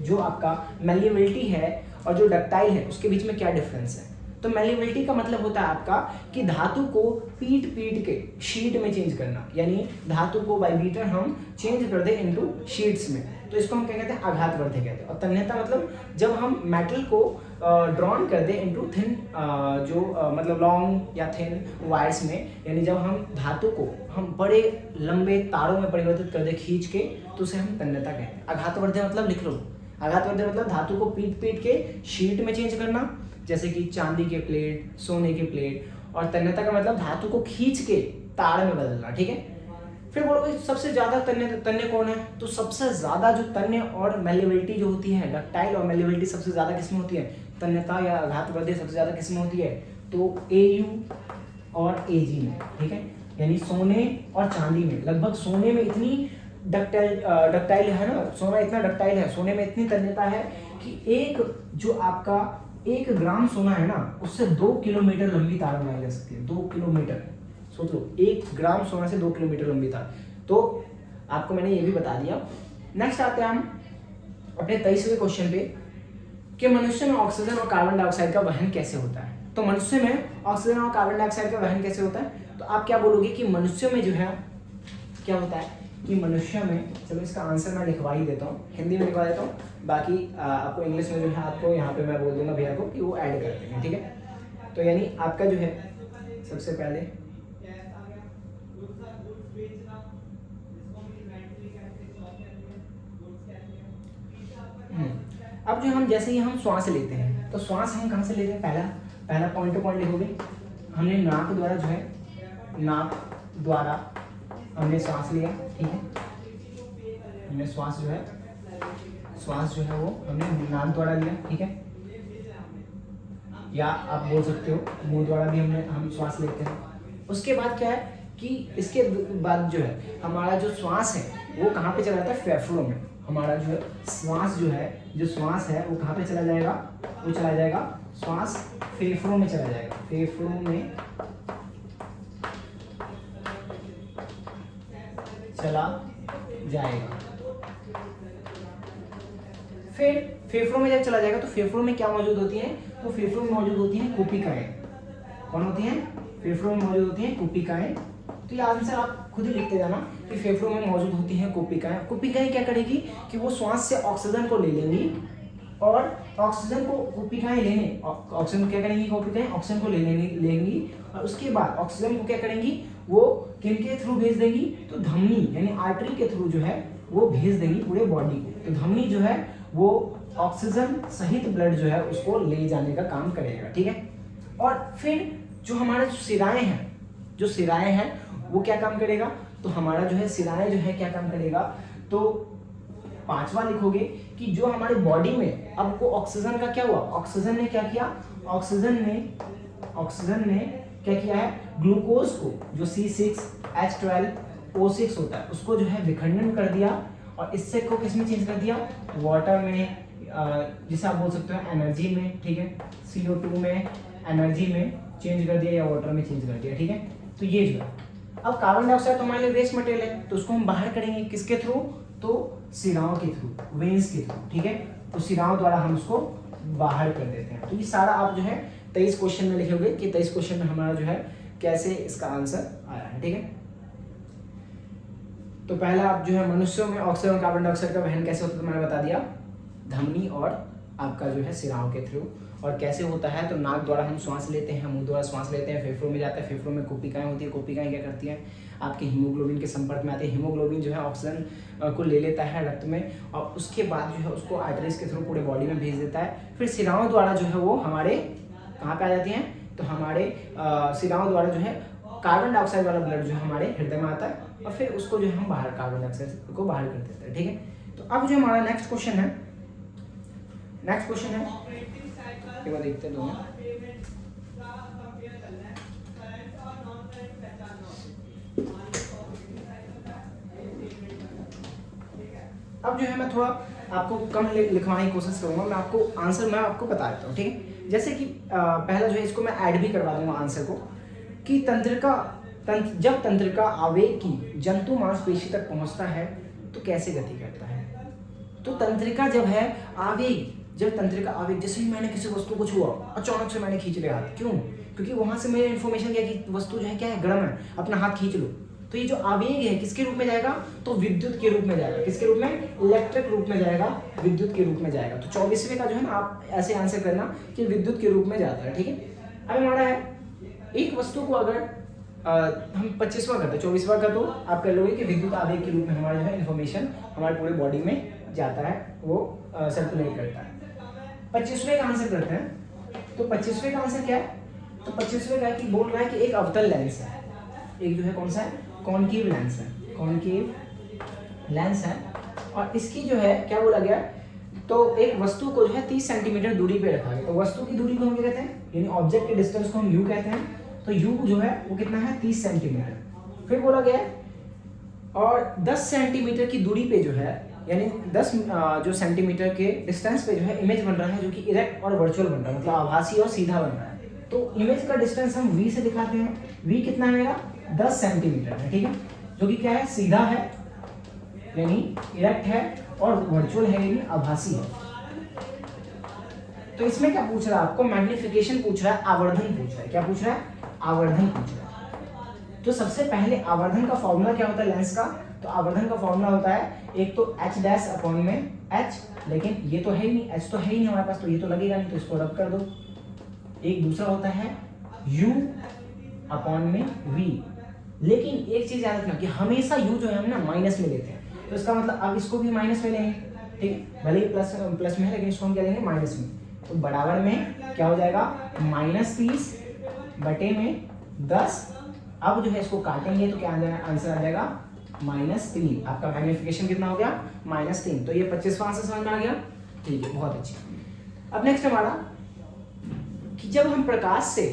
जो आपका मेलिएबिलिटी है और जो डक्टाइल है उसके बीच में क्या डिफरेंस है। तो मेलिएबिलिटी का मतलब होता है आपका कि धातु को पीट के शीट में चेंज करना, यानी धातु को बाय बीटर हम चेंज कर दे इनटू शीट्स में, तो इसको हम क्या कहते हैं, आघातवर्धीय कहते हैं। और तन्यता मतलब जब हम मेटल को ड्रॉन कर दे इनटू थिन, मतलब लॉन्ग या थिन वायर्स में, यानी जब हम धातु को हम बड़े लंबे तारों में परिवर्तित कर दे खींच के, तो उसे हम तन्यता कहते हैं। आघातवर्धीय मतलब लिख लो, आघातवर्धीय मतलब धातु को पीट के शीट में चेंज करना, जैसे कि चांदी के प्लेट, सोने के प्लेट। और तन्यता का मतलब धातु को खींच के तार में बदलना, ठीक है। फिर बोलोगे सबसे ज्यादा तन्य कौन है, तो सबसे ज्यादा जो तन्य और मेलिएबिलिटी जो होती है, डक्टाइल और मेलिएबिलिटी सबसे ज्यादा किसमें होती है, तन्यता या आघातवर्धीय सबसे ज्यादा किसमें होती है, तो Au और Ag में, ठीक है, यानी सोने और चांदी में। लगभग सोने में इतनी डक्टाइल है ना, सोना इतना डक्टाइल है, सोने में इतनी तन्यता है कि एक जो आपका 1 ग्राम सोना है ना, उससे 2 किलोमीटर लंबी तार बनाई जा सकती है। 2 किलोमीटर, सोच लो 1 ग्राम सोना से 2 किलोमीटर लंबी तार। तो आपको मैंने ये भी बता दिया। नेक्स्ट आते हैं हम अपने 23वें क्वेश्चन पे कि मनुष्य में ऑक्सीजन और कार्बन डाइऑक्साइड का वहन कैसे होता है। तो मनुष्य में ऑक्सीजन और कार्बन डाइऑक्साइड का वहन कैसे होता है, तो आप क्या बोलोगे कि मनुष्य में जो है क्या होता है कि मनुष्य में, चलो इसका आंसर मैं लिखवा ही देता हूँ, हिंदी में लिखवा देता हूँ, बाकी आपको इंग्लिश में जो है आपको यहाँ पे मैं बोल दूंगा भैया को कि वो ऐड करते हैं, ठीक है। तो यानी आपका जो है सबसे पहले अब जो हम जैसे ही हम श्वास लेते हैं, तो श्वास हम कहाँ से लेते हैं, पहला पॉइंट टू पॉइंट लिखोगे। हमने नाक द्वारा जो है, नाक द्वारा हमने सांस लिया, ठीक है, हमने श्वास जो है वो हमने नाक द्वारा लिया, ठीक है, या आप बोल सकते हो मुंह द्वारा भी हम श्वास लेते हैं। उसके बाद क्या है कि इसके बाद जो है हमारा जो श्वास है वो कहाँ पे चला जाता है, फेफड़ों में। हमारा जो श्वास है वो कहाँ पे चला जाएगा, वो चला जाएगा श्वास फेफड़ों में चला जाएगा, फेफड़ों में चला जाएगा। फिर फेफड़ों में जब चला जाएगा तो फेफड़ों में क्या मौजूद होती है, तो फेफड़ों में मौजूद होती हैं कोशिकाएं। कौन होती हैं, फेफड़ों में मौजूद होती हैं कोशिकाएं। तो ये आंसर आप खुद ही लिखते जाना कि फेफड़ों में मौजूद होती हैं कोशिकाएं। कोशिकाएं क्या करेगी कि वो श्वास से ऑक्सीजन को ले लेंगी और ऑक्सीजन को कोशिकाएं लेने, ऑक्सीजन क्या करेंगी, कोशिकाएं ऑक्सीजन को लेंगी और उसके बाद ऑक्सीजन को क्या करेंगी, वो किनके थ्रू भेज देंगी, तो धमनी यानी आर्टरी के थ्रू जो है वो भेज देंगी पूरे बॉडी को। तो धमनी जो है वो ऑक्सीजन सहित ब्लड जो है उसको ले जाने का काम करेगा, ठीक है। और फिर जो हमारे सिराएं हैं वो क्या काम करेगा, तो हमारा जो है सिराएं जो है क्या काम करेगा, तो पांचवा लिखोगे कि जो हमारे बॉडी में अब को ऑक्सीजन का क्या हुआ, ऑक्सीजन ने क्या किया, ऑक्सीजन ने क्या किया है, ग्लूकोज को जो C6H12O6 होता है उसको जो है विखंडन कर दिया और इससे को किस में चेंज कर दिया, वाटर में, जिसे आप बोल सकते हो एनर्जी में, ठीक है, CO2 में एनर्जी में चेंज कर दिया या वाटर में चेंज कर दिया, ठीक है। तो ये जो है अब कार्बन डाइऑक्साइड तो हमारे लिए वेस्ट मटेरियल है तो उसको हम बाहर करेंगे किसके थ्रू, तो सिराओं के थ्रू, वेन्स के थ्रू, ठीक है। तो सिराओं द्वारा हम उसको बाहर कर देते हैं। तो ये सारा आप जो है 23 क्वेश्चन में लिखोगे कि 23 क्वेश्चन में हमारा जो है कैसे इसका आंसर आया है, ठीक है। तो पहला आप जो है मनुष्यों में ऑक्सीजन और कार्बन डाइऑक्साइड का वहन कैसे होता है तो मैंने बता दिया, धमनी और आपका जो है सिराओं के थ्रू। और कैसे होता है, तो नाक द्वारा हम श्वास लेते हैं, मुंह द्वारा श्वास लेते हैं, फेफड़ों में जाता है, फेफड़ों में कोशिकाएं होती है, कोशिकाएं क्या करती हैं, आपके हीमोग्लोबिन के संपर्क में आती है, हीमोग्लोबिन जो है ऑक्सीजन को ले लेता है रक्त में और उसके बाद जो है उसको आर्टरीज के थ्रू पूरे बॉडी में भेज देता है। फिर सिराओं द्वारा जो है वो हमारे कहाँ पे आ जाती हैं, तो हमारे सिराओं द्वारा जो है कार्बन डाइऑक्साइड वाला ब्लड जो है हमारे हृदय में आता है और फिर उसको जो है हम बाहर कार्बन डाइऑक्साइड को बाहर कर देते हैं, ठीक है। तो अब जो हमारा नेक्स्ट क्वेश्चन है एक बार देखते हैं दोनों। अब जो है मैं थोड़ा आपको कम लिखवाने की कोशिश करूंगा, मैं आपको बता देता हूँ, ठीक है। जैसे कि पहला जो है इसको मैं ऐड भी करवा दूंगा आंसर को कि जब तंत्रिका आवेग की जंतु मांसपेशी तक पहुंचता है तो कैसे गति करता है। तो तंत्रिका जब तंत्रिका आवेग, जैसे ही मैंने किसी वस्तु को छुआ अचानक से मैंने खींच लिया हाथ, क्यों, क्योंकि वहां से मेरे इन्फॉर्मेशन क्या कि वस्तु जो है क्या है, गर्म है, अपना हाथ खींच लो। तो ये जो आवेग है किसके रूप में जाएगा, तो विद्युत के रूप में जाएगा। किसके रूप में, इलेक्ट्रिक रूप में जाएगा, विद्युत के रूप में जाएगा। तो 24वें का जो है ना आप ऐसे आंसर करना कि विद्युत के रूप में जाता है, ठीक है। अब हमारा है एक वस्तु को अगर हम 25वां करते हैं, 24वां का तो आप कर लोगे कि विद्युत आवेग के रूप में हमारा जो है इन्फॉर्मेशन हमारे पूरे बॉडी में जाता है, वो सर्कुलेट करता है। 25वें का आंसर करते हैं। तो 25वें का आंसर क्या है, तो 25वें का बोल रहा है कि एक अवतल लेंस है, एक जो है कौन सा है, कॉनकेव लेंस है और इसकी जो है क्या बोला गया, तो एक वस्तु को जो है 30 सेंटीमीटर दूरी पे रखा गया। तो वस्तु की दूरी को हम क्या कहते हैं, यानी ऑब्जेक्ट के डिस्टेंस को हम यू कहते हैं। तो यू जो है वो कितना है, 30 सेंटीमीटर। फिर बोला गया और 10 सेंटीमीटर की दूरी पे जो है, यानी 10 जो सेंटीमीटर के डिस्टेंस पे जो है इमेज बन रहा है जो कि इरेक्ट और वर्चुअल बन रहा है, मतलब आभासी और सीधा बन रहा है। तो इमेज का डिस्टेंस हम v से दिखाते हैं। v कितना है मेरा, 10 सेंटीमीटर है, ठीक है, जो कि क्या है, सीधा है यानी इरेक्ट है और वर्चुअल है यानी आभासी है। तो इसमें क्या पूछ रहा है आपको, मैग्निफिकेशन पूछ रहा है, आवर्धन पूछ रहा है। क्या पूछ रहा है, आवर्धन पूछ रहा है। तो सबसे पहले आवर्धन का फॉर्मूला क्या होता है लेंस का, तो आवर्धन का फॉर्मूला होता है एक तो h' में h, लेकिन ये तो है ही नहीं, h तो है ही नहीं हमारे पास, तो ये तो लगेगा नहीं, तो इसको रब कर दो। एक दूसरा होता है u/में v, लेकिन एक चीज याद रखना कि हमेशा u जो है हम ना माइनस में लेते हैं। तो इसका मतलब अब इसको भी माइनस में लेंगे, ठीक है, भले ही प्लस में है लेकिन इसको हम क्या लेंगे, माइनस में। तो बराबर में क्या हो जाएगा -30 बटे में 10। अब जो है इसको काटेंगे तो क्या आंसर आ जाएगा -3। आपका मैग्निफिकेशन कितना हो गया -3। तो ये 25वां आंसर समझ में आ गया। ठीक है, बहुत अच्छी। अब नेक्स्ट हमारा कि जब हम प्रकाश से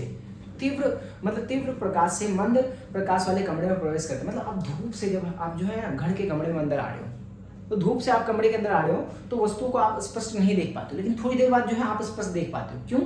तीव्र प्रकाश से मंद प्रकाश वाले कमरे में प्रवेश करते हैं, मतलब आप धूप से जब आप जो है ना घर के कमरे में अंदर आ रहे हो, तो धूप से आप कमरे के अंदर आ रहे हो तो वस्तुओं को आप स्पष्ट नहीं देख पाते हो, लेकिन थोड़ी देर बाद जो है आप स्पष्ट देख पाते हो। क्यों?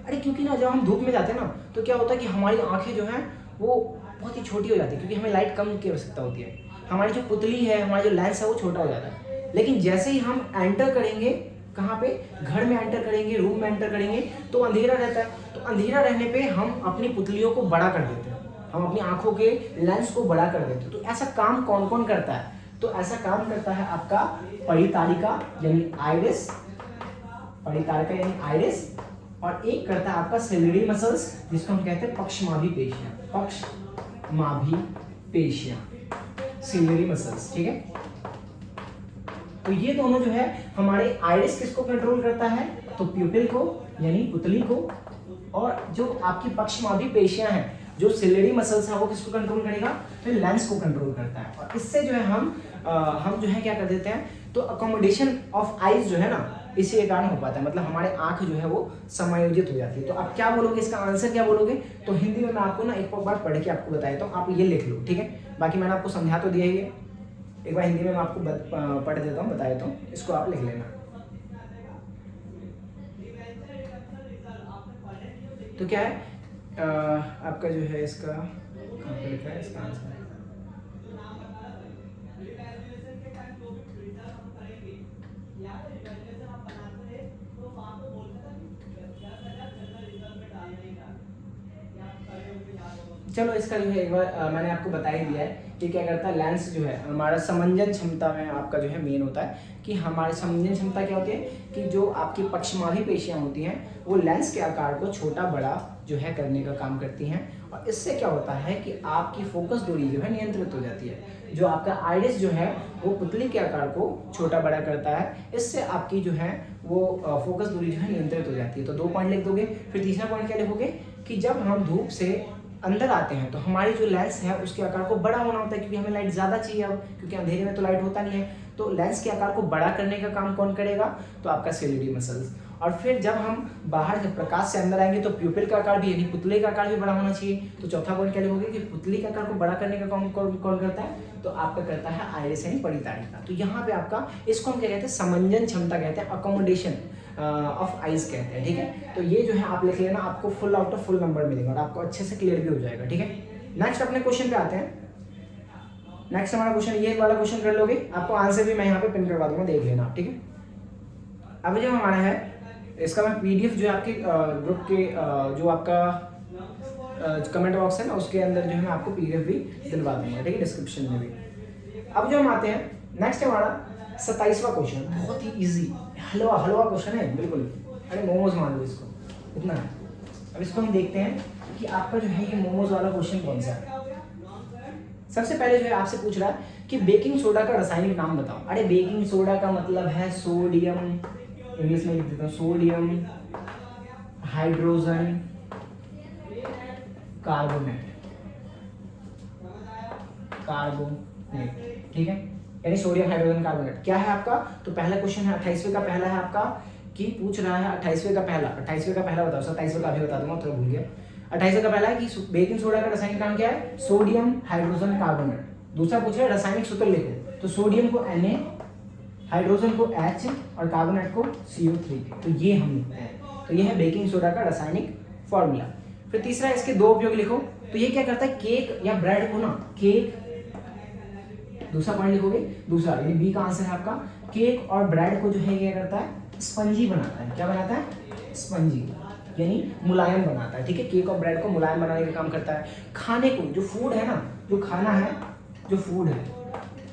अरे क्योंकि ना जब हम धूप में जाते हैं ना तो क्या होता है कि हमारी आंखें जो हैं वो बहुत ही छोटी हो जाती है, क्योंकि हमें लाइट कम की आवश्यकता होती है। हमारी जो पुतली है, हमारा जो लेंस है वो छोटा हो जाता है। लेकिन जैसे ही हम एंटर करेंगे, कहाँ पे, घर में एंटर करेंगे, रूम में एंटर करेंगे तो अंधेरा रहता है। तो अंधेरा रहने पे हम अपनी पुतलियों को बड़ा कर देते हैं, हम अपनी आंखों के लेंस को बड़ा कर देते हैं। तो ऐसा काम कौन कौन करता है? तो ऐसा काम करता है आपका परितारिका यानी आइरिस, परितारिका यानी आइरिस, और एक करता है आपका सिलियरी मसल्स जिसको हम कहते हैं पक्षमाभी पेशियां, पक्षमाभी पेशियां, सिलियरी मसल्स। ठीक है, तो ये दोनों जो है हमारे आइरिस किसको कंट्रोल करता है? तो प्यूपिल को यानी पुतली को, और जो आपकी पक्षमाभी पेशियां हैं, जो सिलियरी मसल्स है, वो किसको कंट्रोल करेगा? तो लेंस को कंट्रोल करता है। और इससे जो है हम जो है क्या कर देते हैं, तो अकोमोडेशन ऑफ आइज जो है ना, इसी के कारण हो पाता है, मतलब हमारे आंख जो है वो समायोजित हो जाती है। तो आप क्या बोलोगे, इसका आंसर क्या बोलोगे? तो हिंदी में मैं आपको ना एक बार पढ़ के आपको बताया, तो आप ये लिख लो। ठीक है, बाकी मैंने आपको समझा तो दिया ही है, एक बार हिंदी में मैं आपको पढ़ देता हूँ, बता देता हूँ, इसको आप लिख लेना। तो क्या है आपका जो है इसका कहाँ पे लिखा है इसका आंसर? चलो इसका जो है एक बार मैंने आपको बता ही दिया है कि क्या करता है, लेंस जो है हमारा समंजन क्षमता में आपका जो है मेन होता है कि हमारी समंजन क्षमता क्या होती है कि जो आपकी पक्षमाभी पेशियां होती हैं वो लेंस के आकार को छोटा बड़ा जो है करने का काम करती हैं, और इससे क्या होता है कि आपकी फोकस दूरी जो है नियंत्रित हो जाती है। जो आपका आइरिस जो है वो पुतली के आकार को छोटा बड़ा करता है, इससे आपकी जो है वो फोकस दूरी जो है नियंत्रित हो जाती है। तो 2 पॉइंट लिख दोगे। फिर तीसरा पॉइंट क्या लिखोगे कि जब हम धूप से अंदर आते हैं तो हमारी जो लेंस है उसके आकार को बड़ा होना होता है, क्योंकि हमें लाइट ज़्यादा चाहिए अब, क्योंकि अंधेरे में तो लाइट होता नहीं है। तो लेंस के आकार को बड़ा करने का काम कौन करेगा? तो आपका सिलियरी मसल्स। और फिर जब हम बाहर जब प्रकाश से अंदर आएंगे तो प्यूपिल का आकार भी यानी पुतले का आकार भी बड़ा होना चाहिए। तो चौथा पॉइंट क्या लिखोगे कि पुतली के आकार को बड़ा करने का काम कौन करता है? तो आपका करता है आइरिस यानी परितारिका। तो यहाँ पे आपका इसको हम क्या कहते हैं, समंजन क्षमता कहते हैं, अकोमोडेशन ऑफ आइज कहते हैं। ठीक है, तो ये जो है आप लिख लेना, आपको full out of full number मिलेगा और आपको अच्छे से क्लियर भी हो जाएगा। ठीक है, नेक्स्ट अपने क्वेश्चन पे आते हैं। नेक्स्ट हमारा क्वेश्चन ये वाला क्वेश्चन कर लोगे, आपको आंसर भी मैं यहाँ पे पिन करवा दूंगा, देख लेना आप। ठीक है, अब जो हमारा है इसका मैं पीडीएफ जो है आपके ग्रुप के जो आपका कमेंट बॉक्स है ना उसके अंदर जो है मैं आपको पीडीएफ भी दिलवा दूंगा। ठीक है, डिस्क्रिप्शन में भी। अब जो हम आते हैं नेक्स्ट हमारा 27वां क्वेश्चन, बहुत ही इजी हलवा क्वेश्चन है बिल्कुल। अरे मोमोज मान लो इसको, इतना है। अब इसको हम देखते हैं कि आपका जो है ये मोमोज वाला क्वेश्चन कौन सा है। सबसे पहले जो है आपसे पूछ रहा है कि बेकिंग सोडा का रासायनिक नाम बताओ। अरे बेकिंग सोडा का मतलब है सोडियम, इंग्लिश में लिख देता हूँ, सोडियम हाइड्रोजन कार्बोनेट, ठीक है, यानी सोडियम हाइड्रोजन कार्बोनेट। क्या है आपका? तो पहला क्वेश्चन है 28वें का पहला है आपका कि पूछ रहा है 28वें का पहला बताओ, 27वें का भी बता दूंगा, थोड़ा भूल गया। 28वें का पहला है कि बेकिंग सोडा का रासायनिक नाम क्या है? Sodium hydrogen carbonate. दूसरा पूछ रहा है रासायनिक सूत्र लिखो, तो सोडियम को Na, हाइड्रोजन को H और कार्बोनेट को CO3। तो ये हम लिखते हैं, तो ये है बेकिंग सोडा का रासायनिक फॉर्मूला। फिर तीसरा इसके 2 उपयोग लिखो, तो ये क्या करता है, केक या ब्रेड को ना, केक, दूसरा पॉइंट लिखोगे, दूसरा ये बी का आंसर है आपका, केक और ब्रेड को जो है ये करता है, स्पंजी बनाता है। क्या बनाता है? स्पंजी, यानी मुलायम बनाता है। ठीक है, केक और ब्रेड को मुलायम बनाने का काम करता है। खाने को, जो फूड है ना, जो खाना है, जो फूड है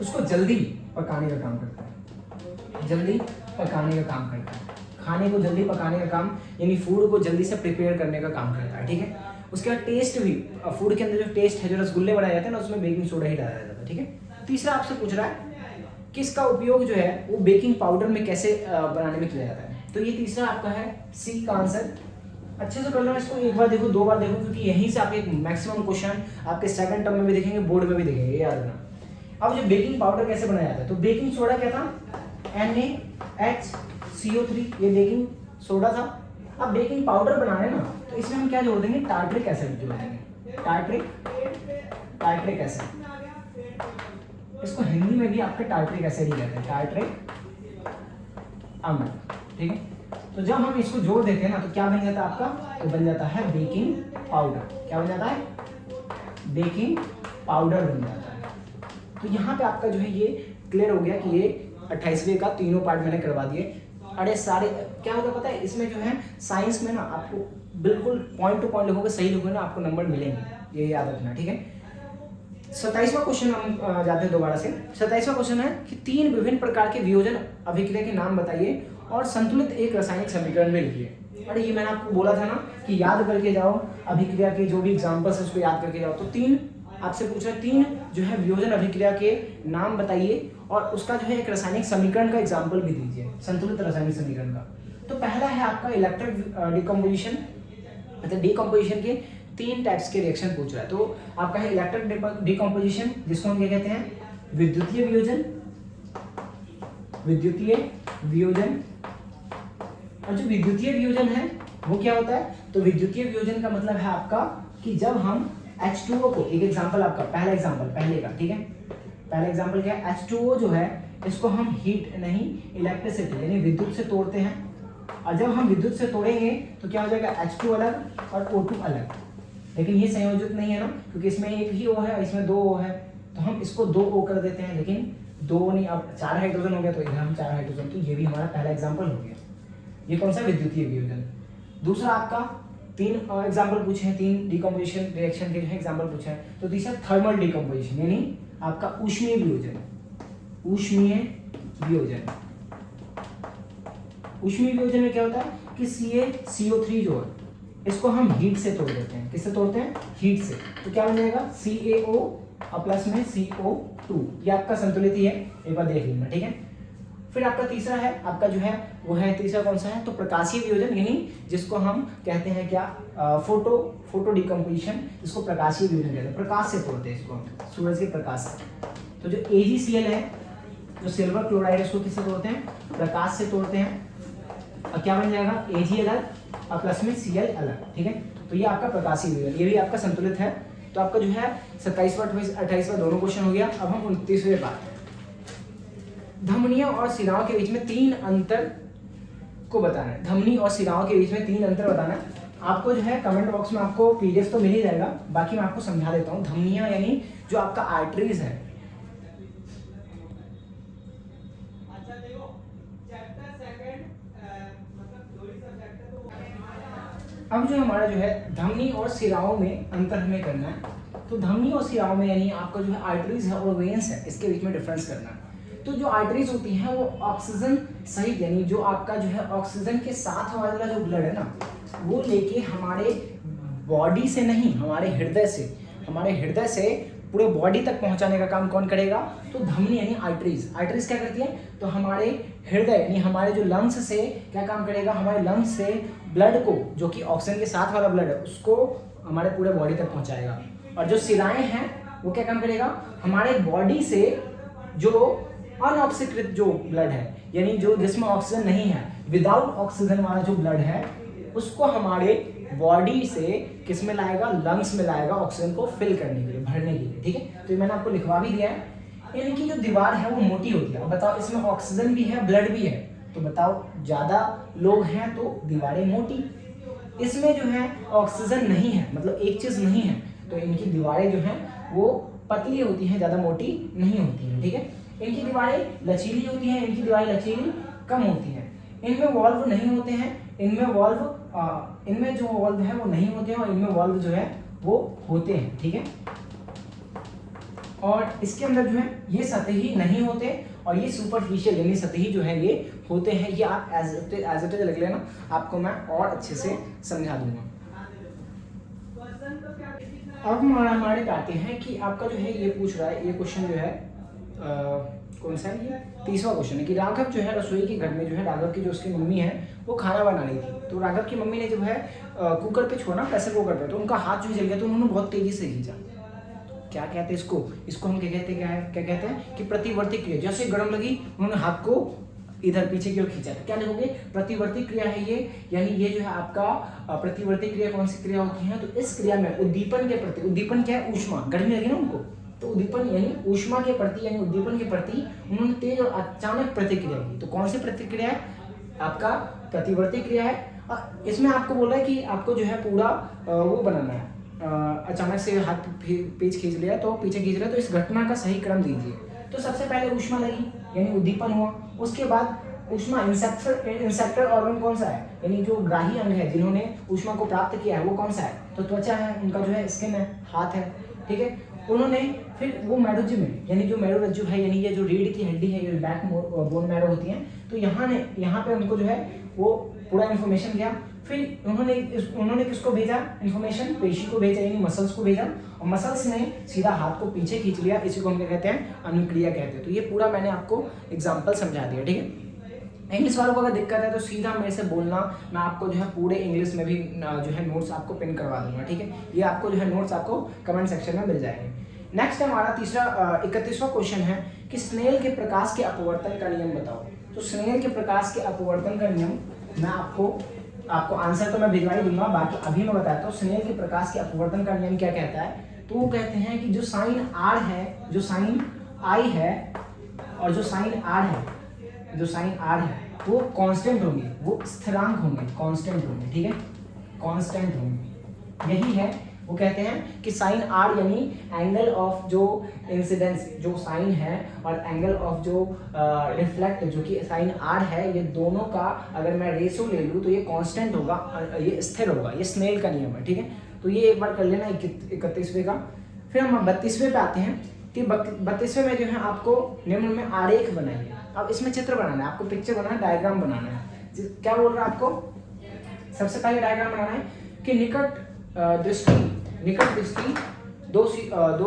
उसको जल्दी पकाने का काम करता है, जल्दी पकाने का काम करता है। खाने को जल्दी पकाने का काम यानी फूड को जल्दी से प्रिपेयर करने का काम करता है। ठीक है, उसके बाद टेस्ट भी, फूड के अंदर जो टेस्ट है, जो रसगुल्ले बनाए जाते हैं ना, उसमें बेकिंग सोडा ही डाला जाता है। ठीक है, तीसरा आपसे पूछ रहा है कि इसका उपयोग जो है वो बेकिंग पाउडर में कैसे बनाने में किया जाता है। तो ये तीसरा आपका है सी का आंसर। अच्छे से कर लो इसको, एक बार देखो, 2 बार देखो, क्योंकि यहीं से आपके मैक्सिमम क्वेश्चन आपके सेकंड टर्म में भी देखेंगे, बोर्ड में भी देखेंगे, याद रखना। अब जो बेकिंग पाउडर कैसे बनाया जाता है, तो बेकिंग सोडा क्या था, NaHCO3, ये बेकिंग सोडा था। अब बेकिंग पाउडर बनाने ना, तो इसमें हम क्या जोड़ देंगे, टार्ट्रिक एसिड जोड़ देंगे, टार्ट्रिक एसिड। इसको हिंदी में भी आपके टार्ट्रिक एसिड ही कहते हैं, टार्ट्रिक अम्ल, ठीक है। तो जब हम इसको जोड़ देते हैं ना, तो क्या बन जाता है आपका, तो बन जाता है बेकिंग पाउडर। क्या बन जाता है, बेकिंग पाउडर बन जाता है। तो यहाँ पे आपका जो है ये क्लियर हो गया कि ये 28वें का तीनों पार्ट मैंने करवा दिए। अरे सारे क्या होता है पता है, इसमें जो है साइंस में ना आपको बिल्कुल पॉइंट टू पॉइंट लिखोगे, सही लिखोगे ना, आपको नंबर मिलेंगे, ये याद रखना, ठीक है। 27वां क्वेश्चन हम जाते हैं दोबारा से। 27वां क्वेश्चन है कि 3 विभिन्न प्रकार के वियोजन अभिक्रिया के नाम बताइए और संतुलित एक रासायनिक समीकरण में लिखिए। अरे ये मैंने आपको बोला था ना कि याद करके जाओ, अभिक्रिया के जो भी एग्जांपल्स है उसको याद करके जाओ। तो 3 आपसे पूछ रहा है, 3 जो है वियोजन अभिक्रिया के नाम बताइए और उसका जो है एक रासायनिक समीकरण का एग्जाम्पल भी दीजिए, संतुलित रासायनिक समीकरण का। तो पहला है आपका इलेक्ट्रिक डिकम्पोजिशन, मतलब डिकम्पोजिशन के 3 टाइप्स के रिएक्शन पूछ रहा है। तो आपका है इलेक्ट्रिक डिकम्पोजिशन, जिसको हम क्या कहते हैं, विद्युतीय वियोजन। और जो विद्युतीय वियोजन है वो क्या होता है, तो विद्युतीय वियोजन का मतलब है आपका कि जब हम H2O को, एक एग्जांपल आपका पहला एग्जांपल पहले का, ठीक है, पहला एग्जांपल क्या है, H2O जो है इसको हम हीट नहीं इलेक्ट्रिसिटी यानी विद्युत से तोड़ते हैं। और जब हम विद्युत से तोड़ेंगे तो क्या हो जाएगा, H2 अलग और O2 अलग। लेकिन ये संयोजित नहीं है ना, क्योंकि इसमें एक ही O है, इसमें 2 O है, तो हम इसको 2 O कर देते हैं, लेकिन 2 नहीं, अब 4 हाइड्रोजन हो गया, तो इधर हम 4 हाइड्रोजन, तो ये भी हमारा पहला एग्जाम्पल हो गया। ये कौन सा, विद्युतीय वियोजन। दूसरा आपका 3 एग्जाम्पल पूछे हैं, 3 डिकम्पोजिशन रिएक्शन के जो है एग्जाम्पल पूछे हैं। तो तीसरा थर्मल डिकम्पोजिशन यानी आपका ऊष्मीय वियोजन। ऊष्मीय वियोजन में क्या होता है कि CaCO3 जो है इसको हम हीट से तोड़ देते हैं। किससे तोड़ते हैं, हीट से। तो क्या बन जाएगा, CaO प्लस में CO2, ये आपका संतुलित ही है, एक बार देख लेना, ठीक है। फिर आपका तीसरा है, आपका जो है वो है, तीसरा कौन सा है, तो प्रकाशीय वियोजन, यानी जिसको हम कहते हैं क्या, फोटो डिकम्पोजिशन, जिसको प्रकाशीय वियोजन कहते हैं, प्रकाश से तोड़ते हैं इसको हम, सूरज के प्रकाश से। तो जो AgCl है, जो सिल्वर क्लोराइड है, उसको किससे तोड़ते हैं, प्रकाश से तोड़ते हैं। और क्या बन जाएगा, Ag अलग और प्लस में Cl अलग, ठीक है। तो ये आपका प्रकाशीय वियोजन, ये भी आपका संतुलित है। तो आपका जो है 27वां 28वां दोनों क्वेश्चन हो गया। अब हम 29वें बात, धमनियों और शिराओं के बीच में 3 अंतर को बताना है। धमनी और शिराओं के बीच में 3 अंतर बताना है। आपको जो है कमेंट बॉक्स में आपको PDF तो मिल ही जाएगा, बाकी मैं आपको समझा देता हूँ। धमनियां यानी जो आपका आर्टरीज है, अब जो हमारा जो है धमनी और शिराओं में अंतर हमें करना है। तो धमनी और शिराओं में यानी आपका जो है आर्टरीज है और वेन्स है, इसके बीच में डिफरेंस करना है। तो जो आर्टरीज होती हैं वो ऑक्सीजन सहित, यानी जो आपका जो है ऑक्सीजन के साथ वाला जो ब्लड है ना, वो लेके हमारे बॉडी से नहीं, हमारे हृदय से पूरे बॉडी तक पहुंचाने का काम कौन करेगा, तो धमनी यानी आर्टरीज क्या करती है, तो हमारे हृदय यानी हमारे जो लंग्स से क्या काम करेगा, हमारे लंग्स से ब्लड को, जो कि ऑक्सीजन के साथ वाला ब्लड है, उसको हमारे पूरे बॉडी तक पहुंचाएगा। और जो शिराएं हैं वो क्या काम करेगा, हमारे बॉडी से जो अनऑक्सीकृत जो ब्लड है, यानी जो जिसमें ऑक्सीजन नहीं है, विदाउट ऑक्सीजन वाला जो ब्लड है, उसको हमारे बॉडी से किस में लाएगा, लंग्स में लाएगा, ऑक्सीजन को फिल करने के लिए, भरने के लिए, ठीक है। तो ये मैंने आपको लिखवा भी दिया है। इनकी जो दीवार है वो मोटी होती है। अब बताओ, इसमें ऑक्सीजन भी है, ब्लड भी है, तो बताओ ज्यादा लोग हैं तो दीवारें मोटी, इसमें जो है ऑक्सीजन नहीं है, मतलब एक चीज नहीं है, तो इनकी दीवारें जो हैं वो पतली होती हैं, ज्यादा मोटी नहीं होती हैं, ठीक है। इनकी दीवारें लचीली होती हैं, इनकी दीवारें लचीली कम होती हैं। इनमें वॉल्व नहीं होते हैं, इनमें जो वॉल्व है वो नहीं होते हैं, और इनमें वॉल्व जो है वो होते हैं, ठीक है। और इसके अंदर जो है ये सतही नहीं होते और ये सुपरफिशियल यानी सतही जो है ये होते हैं। ये आप एज इट इज लिख लेना, आपको मैं और अच्छे से समझा दूंगा। अब हमारे पे आते हैं कि आपका जो है ये पूछ रहा है, ये क्वेश्चन जो है कौन सा है ये 30वां क्वेश्चन है कि राघव जो है रसोई के घर में जो है राघव की जो उसकी मम्मी है वो खाना बना रही थी। तो राघव की मम्मी ने जो है कुकर पे छोड़ा, प्रेशर कुकर पे, तो उनका हाथ जो जल गया, तो उन्होंने बहुत तेजी से खींचा। क्या कहते हैं इसको हम क्या कहते हैं, क्या कहते हैं कि प्रतिवर्ती क्रिया। जैसे गर्म लगी उन्होंने हाथ को इधर पीछे की ओर खींचा, तो क्या लिखोगे प्रतिवर्ती क्रिया है ये, यानी ये जो है आपका प्रतिवर्ती क्रिया कौन सी क्रिया होती है। तो इस क्रिया में उद्दीपन के प्रति, उद्दीपन क्या है ऊष्मा, गर्मी लगी ना उनको, तो उद्दीपन यानी ऊष्मा के प्रति यानी उद्दीपन के प्रति उन्होंने तेज और अचानक प्रतिक्रिया की। तो कौन सी प्रतिक्रिया है, आपका प्रतिवर्ती क्रिया है। इसमें आपको बोला है कि आपको जो है पूरा वो बनाना है, अचानक से हाथ पेज खींच लिया तो पीछे खींच लिया, तो इस घटना का सही क्रम दीजिए। तो सबसे पहले ऊष्मा लगी यानी उद्दीपन हुआ, उसके बाद ऊष्मा इंसेप्टर ऑर्गन कौन सा है, यानी जो ग्राही अंग है जिन्होंने ऊष्मा को प्राप्त किया है वो कौन सा है, तो त्वचा है, उनका जो है स्किन है, हाथ है, ठीक है। उन्होंने फिर वो मेडोजी में यानी जो मेडोरज्जु है यानी ये जो रीढ़ की हड्डी है, ये बैक बोन मैरो होती है, तो यहाँ पे उनको जो है वो पूरा इन्फॉर्मेशन दिया। फिर उन्होंने किसको भेजा इन्फॉर्मेशन, पेशी को भेजा यानी मसल्स को भेजा, और मसल्स ने सीधा हाथ को पीछे खींच लिया, इसी को हम क्या कहते हैं अनुक्रिया कहते हैं। तो ये पूरा मैंने आपको एग्जाम्पल समझा दिया, ठीक है। इंग्लिश वालों को अगर दिक्कत है तो सीधा मेरे से बोलना, मैं आपको जो है पूरे इंग्लिश में भी जो है नोट्स आपको पिन करवा दूंगा, ठीक है। ये आपको जो है नोट्स आपको कमेंट सेक्शन में मिल जाएंगे। नेक्स्ट हमारा 31वां क्वेश्चन है कि स्नेल के प्रकाश के अपवर्तन का नियम बताओ। तो स्नेल के प्रकाश के अपवर्तन का नियम मैं आपको आंसर तो मैं भिजवा ही दूंगा, बाकी अभी मैं बताता हूँ स्नेल के प्रकाश के अपवर्तन का नियम क्या कहता है। तो वो कहते हैं कि जो साइन आर है, जो साइन आई है और जो साइन आर है, जो साइन आर है वो कांस्टेंट होंगे, वो स्थिरांक होंगे, कांस्टेंट होंगे, ठीक है, कांस्टेंट होंगे। यही है वो कहते हैं कि साइन आर यानी एंगल ऑफ जो इंसिडेंस जो साइन है और एंगल ऑफ जो रिफ्लेक्ट जो कि साइन आर है, ये दोनों का अगर मैं रेशियो ले लूँ तो ये कांस्टेंट होगा, ये स्थिर होगा, ये स्नेल का नियम है, ठीक है। तो ये एक बार कर लेना 31वें का। फिर हम 32वें पे आते हैं कि 32वें में जो है आपको निम्न में आरेख बनाइए। अब इसमें चित्र बनाना है, आपको पिक्चर बनाना है, डायग्राम बनाना है। क्या बोल रहा है आपको, सबसे पहले डायग्राम बनाना है कि निकट दृष्टि दो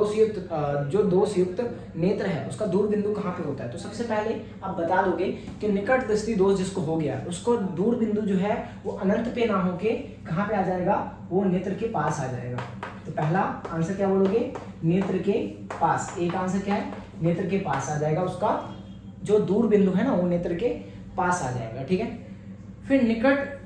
संयुक्त नेत्र है उसका दूर बिंदु कहाँ पे होता है। तो सबसे पहले आप बता दोगे कि निकट दृष्टि दोष जिसको हो गया उसको दूर बिंदु जो है वो अनंत पे ना होके कहाँ पे आ जाएगा, वो नेत्र के पास आ जाएगा। तो पहला आंसर क्या बोलोगे, नेत्र के पास। एक आंसर क्या है, नेत्र के पास आ जाएगा, उसका जो दूर बिंदु है ना वो नेत्र के पास आ जाएगा, ठीक है। फिर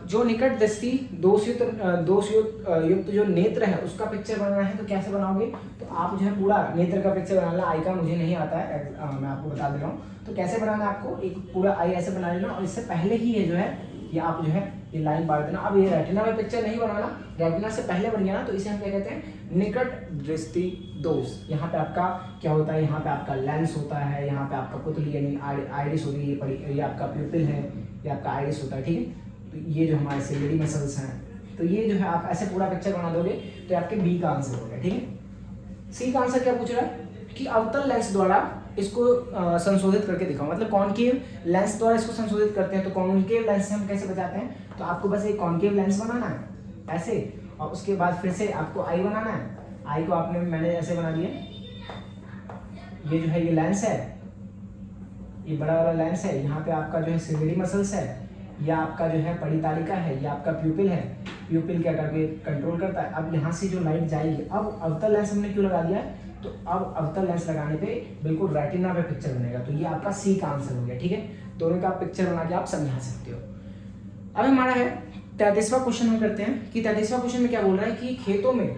जो निकट दृष्टि दोष युक्त जो नेत्र है उसका पिक्चर बनाना है, तो कैसे बनाओगे, तो आप जो है पूरा नेत्र का पिक्चर बनाना। आई का मुझे नहीं आता है, मैं आपको बता दे रहा हूँ। तो कैसे बनाना है आपको, एक पूरा आई ऐसे बना लेना और इससे पहले ही ये जो है ये आप जो है ये लाइन बांट देना। अब ये रेटिना में पिक्चर नहीं बनाना, रेटिना से पहले बन गया ना, तो इसे हम क्या कहते हैं निकट दृष्टि दोष। यहाँ पे आपका क्या होता है, यहाँ पे आपका लेंस होता है, यहाँ पे आपका पुतली यानी आइरिस होती है, ये आपका प्यूपिल है, ये आपका आइरिस होता है, ठीक है। तो ये जो हमारे सिलियरी मसल्स हैं, तो ये जो है आप ऐसे पूरा पिक्चर बना दोगे तो आपके बी का आंसर हो गया, ठीक है। सी का आंसर क्या पूछ रहा है कि अवतल लेंस द्वारा इसको संशोधित करके दिखाओ, मतलब कॉनकेव लेंस द्वारा इसको संशोधित करते हैं। तो कॉनकेव लेंस से हम कैसे बचाते हैं, तो आपको बस एक कॉनकेव लेंस बनाना है ऐसे, और उसके बाद फिर से आपको आई बनाना है। आई को मैंने ऐसे बना दिया, ये जो है ये लेंस है, ये बड़ा वाला लेंस है, यहाँ पे आपका जो है सिलियरी मसल्स है, यह आपका जो है परितालिका है, ये आपका प्यूपिल है, प्यूपिल क्या करके कंट्रोल करता है। अब यहाँ से जो लाइट जाएगी, अब अवतल लेंस हमने क्यों लगा दिया है, तो अब अवतल लेंस लगाने पे बिल्कुल रेटिना पे पिक्चर बनेगा। तो ये आपका सी का आंसर हो गया, ठीक है। दोनों का पिक्चर बना के आप समझा सकते हो। अब हमारा है 33वां क्वेश्चन हम करते हैं कि 33वां क्वेश्चन में क्या बोल रहा है कि खेतों में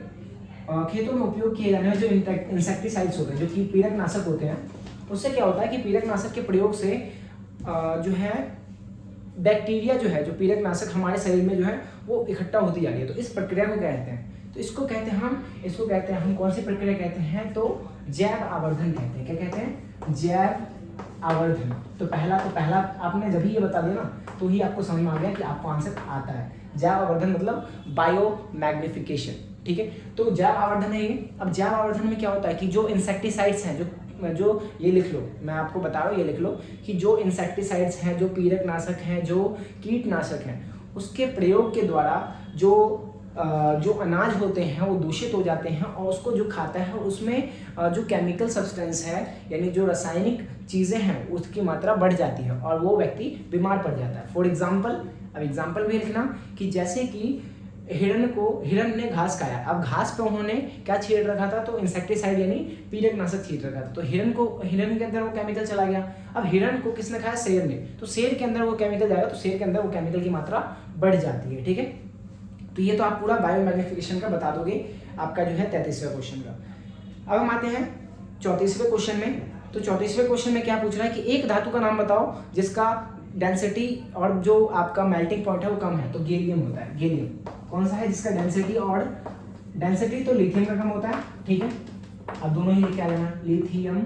उपयोग किए जाने वाले जो इंसेक्टिसाइड्स होते हैं, जो कि पीड़कनाशक होते हैं, उससे क्या होता है कि पीड़कनाशक के प्रयोग से जो है बैक्टीरिया जो है, जो पीड़कनाशक हमारे शरीर में जो है वो इकट्ठा होती जा रही है। तो इस प्रक्रिया को कहते हैं, तो इसको कहते हैं हम कौन सी प्रक्रिया कहते हैं, तो जैव आवर्धन कहते हैं। क्या कहते हैं, जैव आवर्धन। तो पहला आपने जब ही ये बता दिया ना तो ही आपको समझ में आ गया कि आपको आंसर आता है। जैव आवर्धन मतलब बायो मैग्निफिकेशन, ठीक है। तो जैव आवर्धन है ये। अब जैव आवर्धन में क्या होता है कि जो इंसेक्टिसाइड्स हैं, जो ये लिख लो, मैं आपको बता रहा हूँ, ये लिख लो कि जो इंसेक्टिसाइड्स हैं, जो पीड़कनाशक हैं, जो कीटनाशक हैं, उसके प्रयोग के द्वारा जो जो अनाज होते हैं वो दूषित हो जाते हैं और उसको जो खाता है उसमें जो केमिकल सब्सटेंस है यानी जो रासायनिक चीज़ें हैं उसकी मात्रा बढ़ जाती है और वो व्यक्ति बीमार पड़ जाता है। फॉर एग्जाम्पल, अब एग्जाम्पल भी लिखना कि जैसे कि हिरण ने घास खाया, अब घास पे उन्होंने क्या छींट रखा था, तो इंसेक्टिसाइड यानी पीड़कनाशक छींट रखा था, तो हिरण के अंदर वो केमिकल चला गया। अब हिरण को किसने खाया, शेर ने, तो शेर के अंदर वो केमिकल जाएगा तो शेर के अंदर वो केमिकल की मात्रा बढ़ जाती है। ठीक है, तो ये तो आप पूरा बायोमैग्निफिकेशन का बता दोगे आपका जो है 33वें क्वेश्चन का। अब हम आते हैं 34वें क्वेश्चन में। तो 34वें क्वेश्चन में क्या पूछ रहा है कि एक धातु का नाम बताओ जिसका डेंसिटी और जो आपका मेल्टिंग पॉइंट है वो कम है, तो गैलियम होता है। गैलियम कौन सा है जिसका डेंसिटी तो लिथियम का कम होता है। ठीक है, अब दोनों ही लिख के आ जाना, लिथियम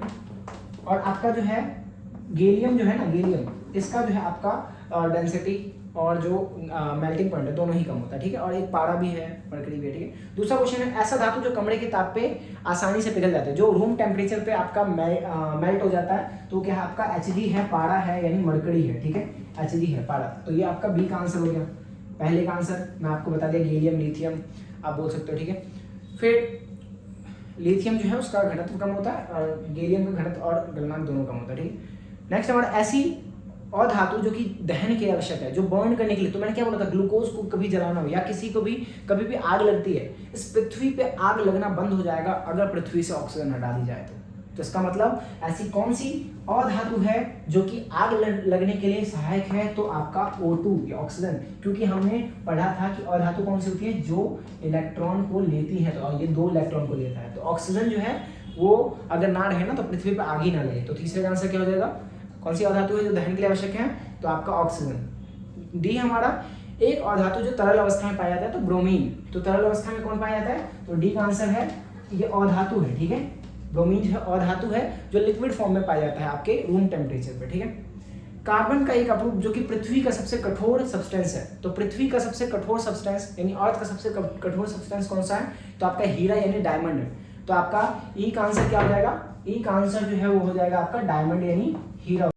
और आपका जो है गैलियम जो है ना, गैलियम इसका जो है आपका डेंसिटी और जो मेल्टिंग पॉइंट है दोनों ही कम होता है। ठीक है, और एक पारा भी है, मरकरी भी है। ठीक है, दूसरा क्वेश्चन है ऐसा धातु जो कमरे के ताप पे आसानी से पिघल जाता है, जो रूम टेम्परेचर पे आपका मेल्ट हो जाता है, तो क्या है आपका Hg है, पारा है यानी मरकरी है। ठीक है, Hg है, पारा, तो ये आपका बी का आंसर हो गया। पहले का आंसर मैं आपको बता दिया, गैलियम लिथियम आप बोल सकते हो। ठीक है, फिर लिथियम जो है उसका घनत्व कम होता है और गैलियम का घनत्व और गलनांक दोनों कम होता है। ठीक है, नेक्स्ट हमारा ऐसी और धातु जो कि दहन के आवश्यक है, जो बर्न करने के लिए, तो मैंने क्या बोला था, ग्लूकोज को कभी जलाना हो या किसी को भी कभी भी आग लगती है, इस पृथ्वी पे आग लगना बंद हो जाएगा अगर पृथ्वी से ऑक्सीजन हटा दी जाए तो इसका मतलब ऐसी कौन सी अधातु है जो कि आग लगने के लिए सहायक है, तो आपका O2 या ऑक्सीजन, क्योंकि हमने पढ़ा था कि अधातु कौन सी होती है, जो इलेक्ट्रॉन को लेती है, तो ये 2 इलेक्ट्रॉन को लेता है, तो ऑक्सीजन जो है वो अगर ना रहे ना तो पृथ्वी पर आग ही ना लगे। तो तीसरे का आंसर क्या हो जाएगा, कौन सी अधातु है जो दहन के लिए आवश्यक है, तो आपका ऑक्सीजन। डी हमारा एक अधातु जो तरल अवस्था में पाया जाता है, तो ब्रोमीन, तो तरल अवस्था में कौन पाया जाता है, तो डी का आंसर है ये अधातु है। ठीक है, ब्रोमीन जो है अधातु है जो लिक्विड फॉर्म में पाया जाता है आपके रूम टेम्परेचर पे। ठीक है, कार्बन का एक अणु जो कि पृथ्वी का सबसे कठोर सब्सटेंस है, तो पृथ्वी का सबसे कठोर सब्सटेंस यानी अर्थ का सबसे कठोर सब्सटेंस कौन सा है, तो आपका हीरा यानी डायमंड है। तो आपका ई का आंसर क्या हो जाएगा, ई का आंसर जो है वो हो जाएगा आपका डायमंड यानी हीरा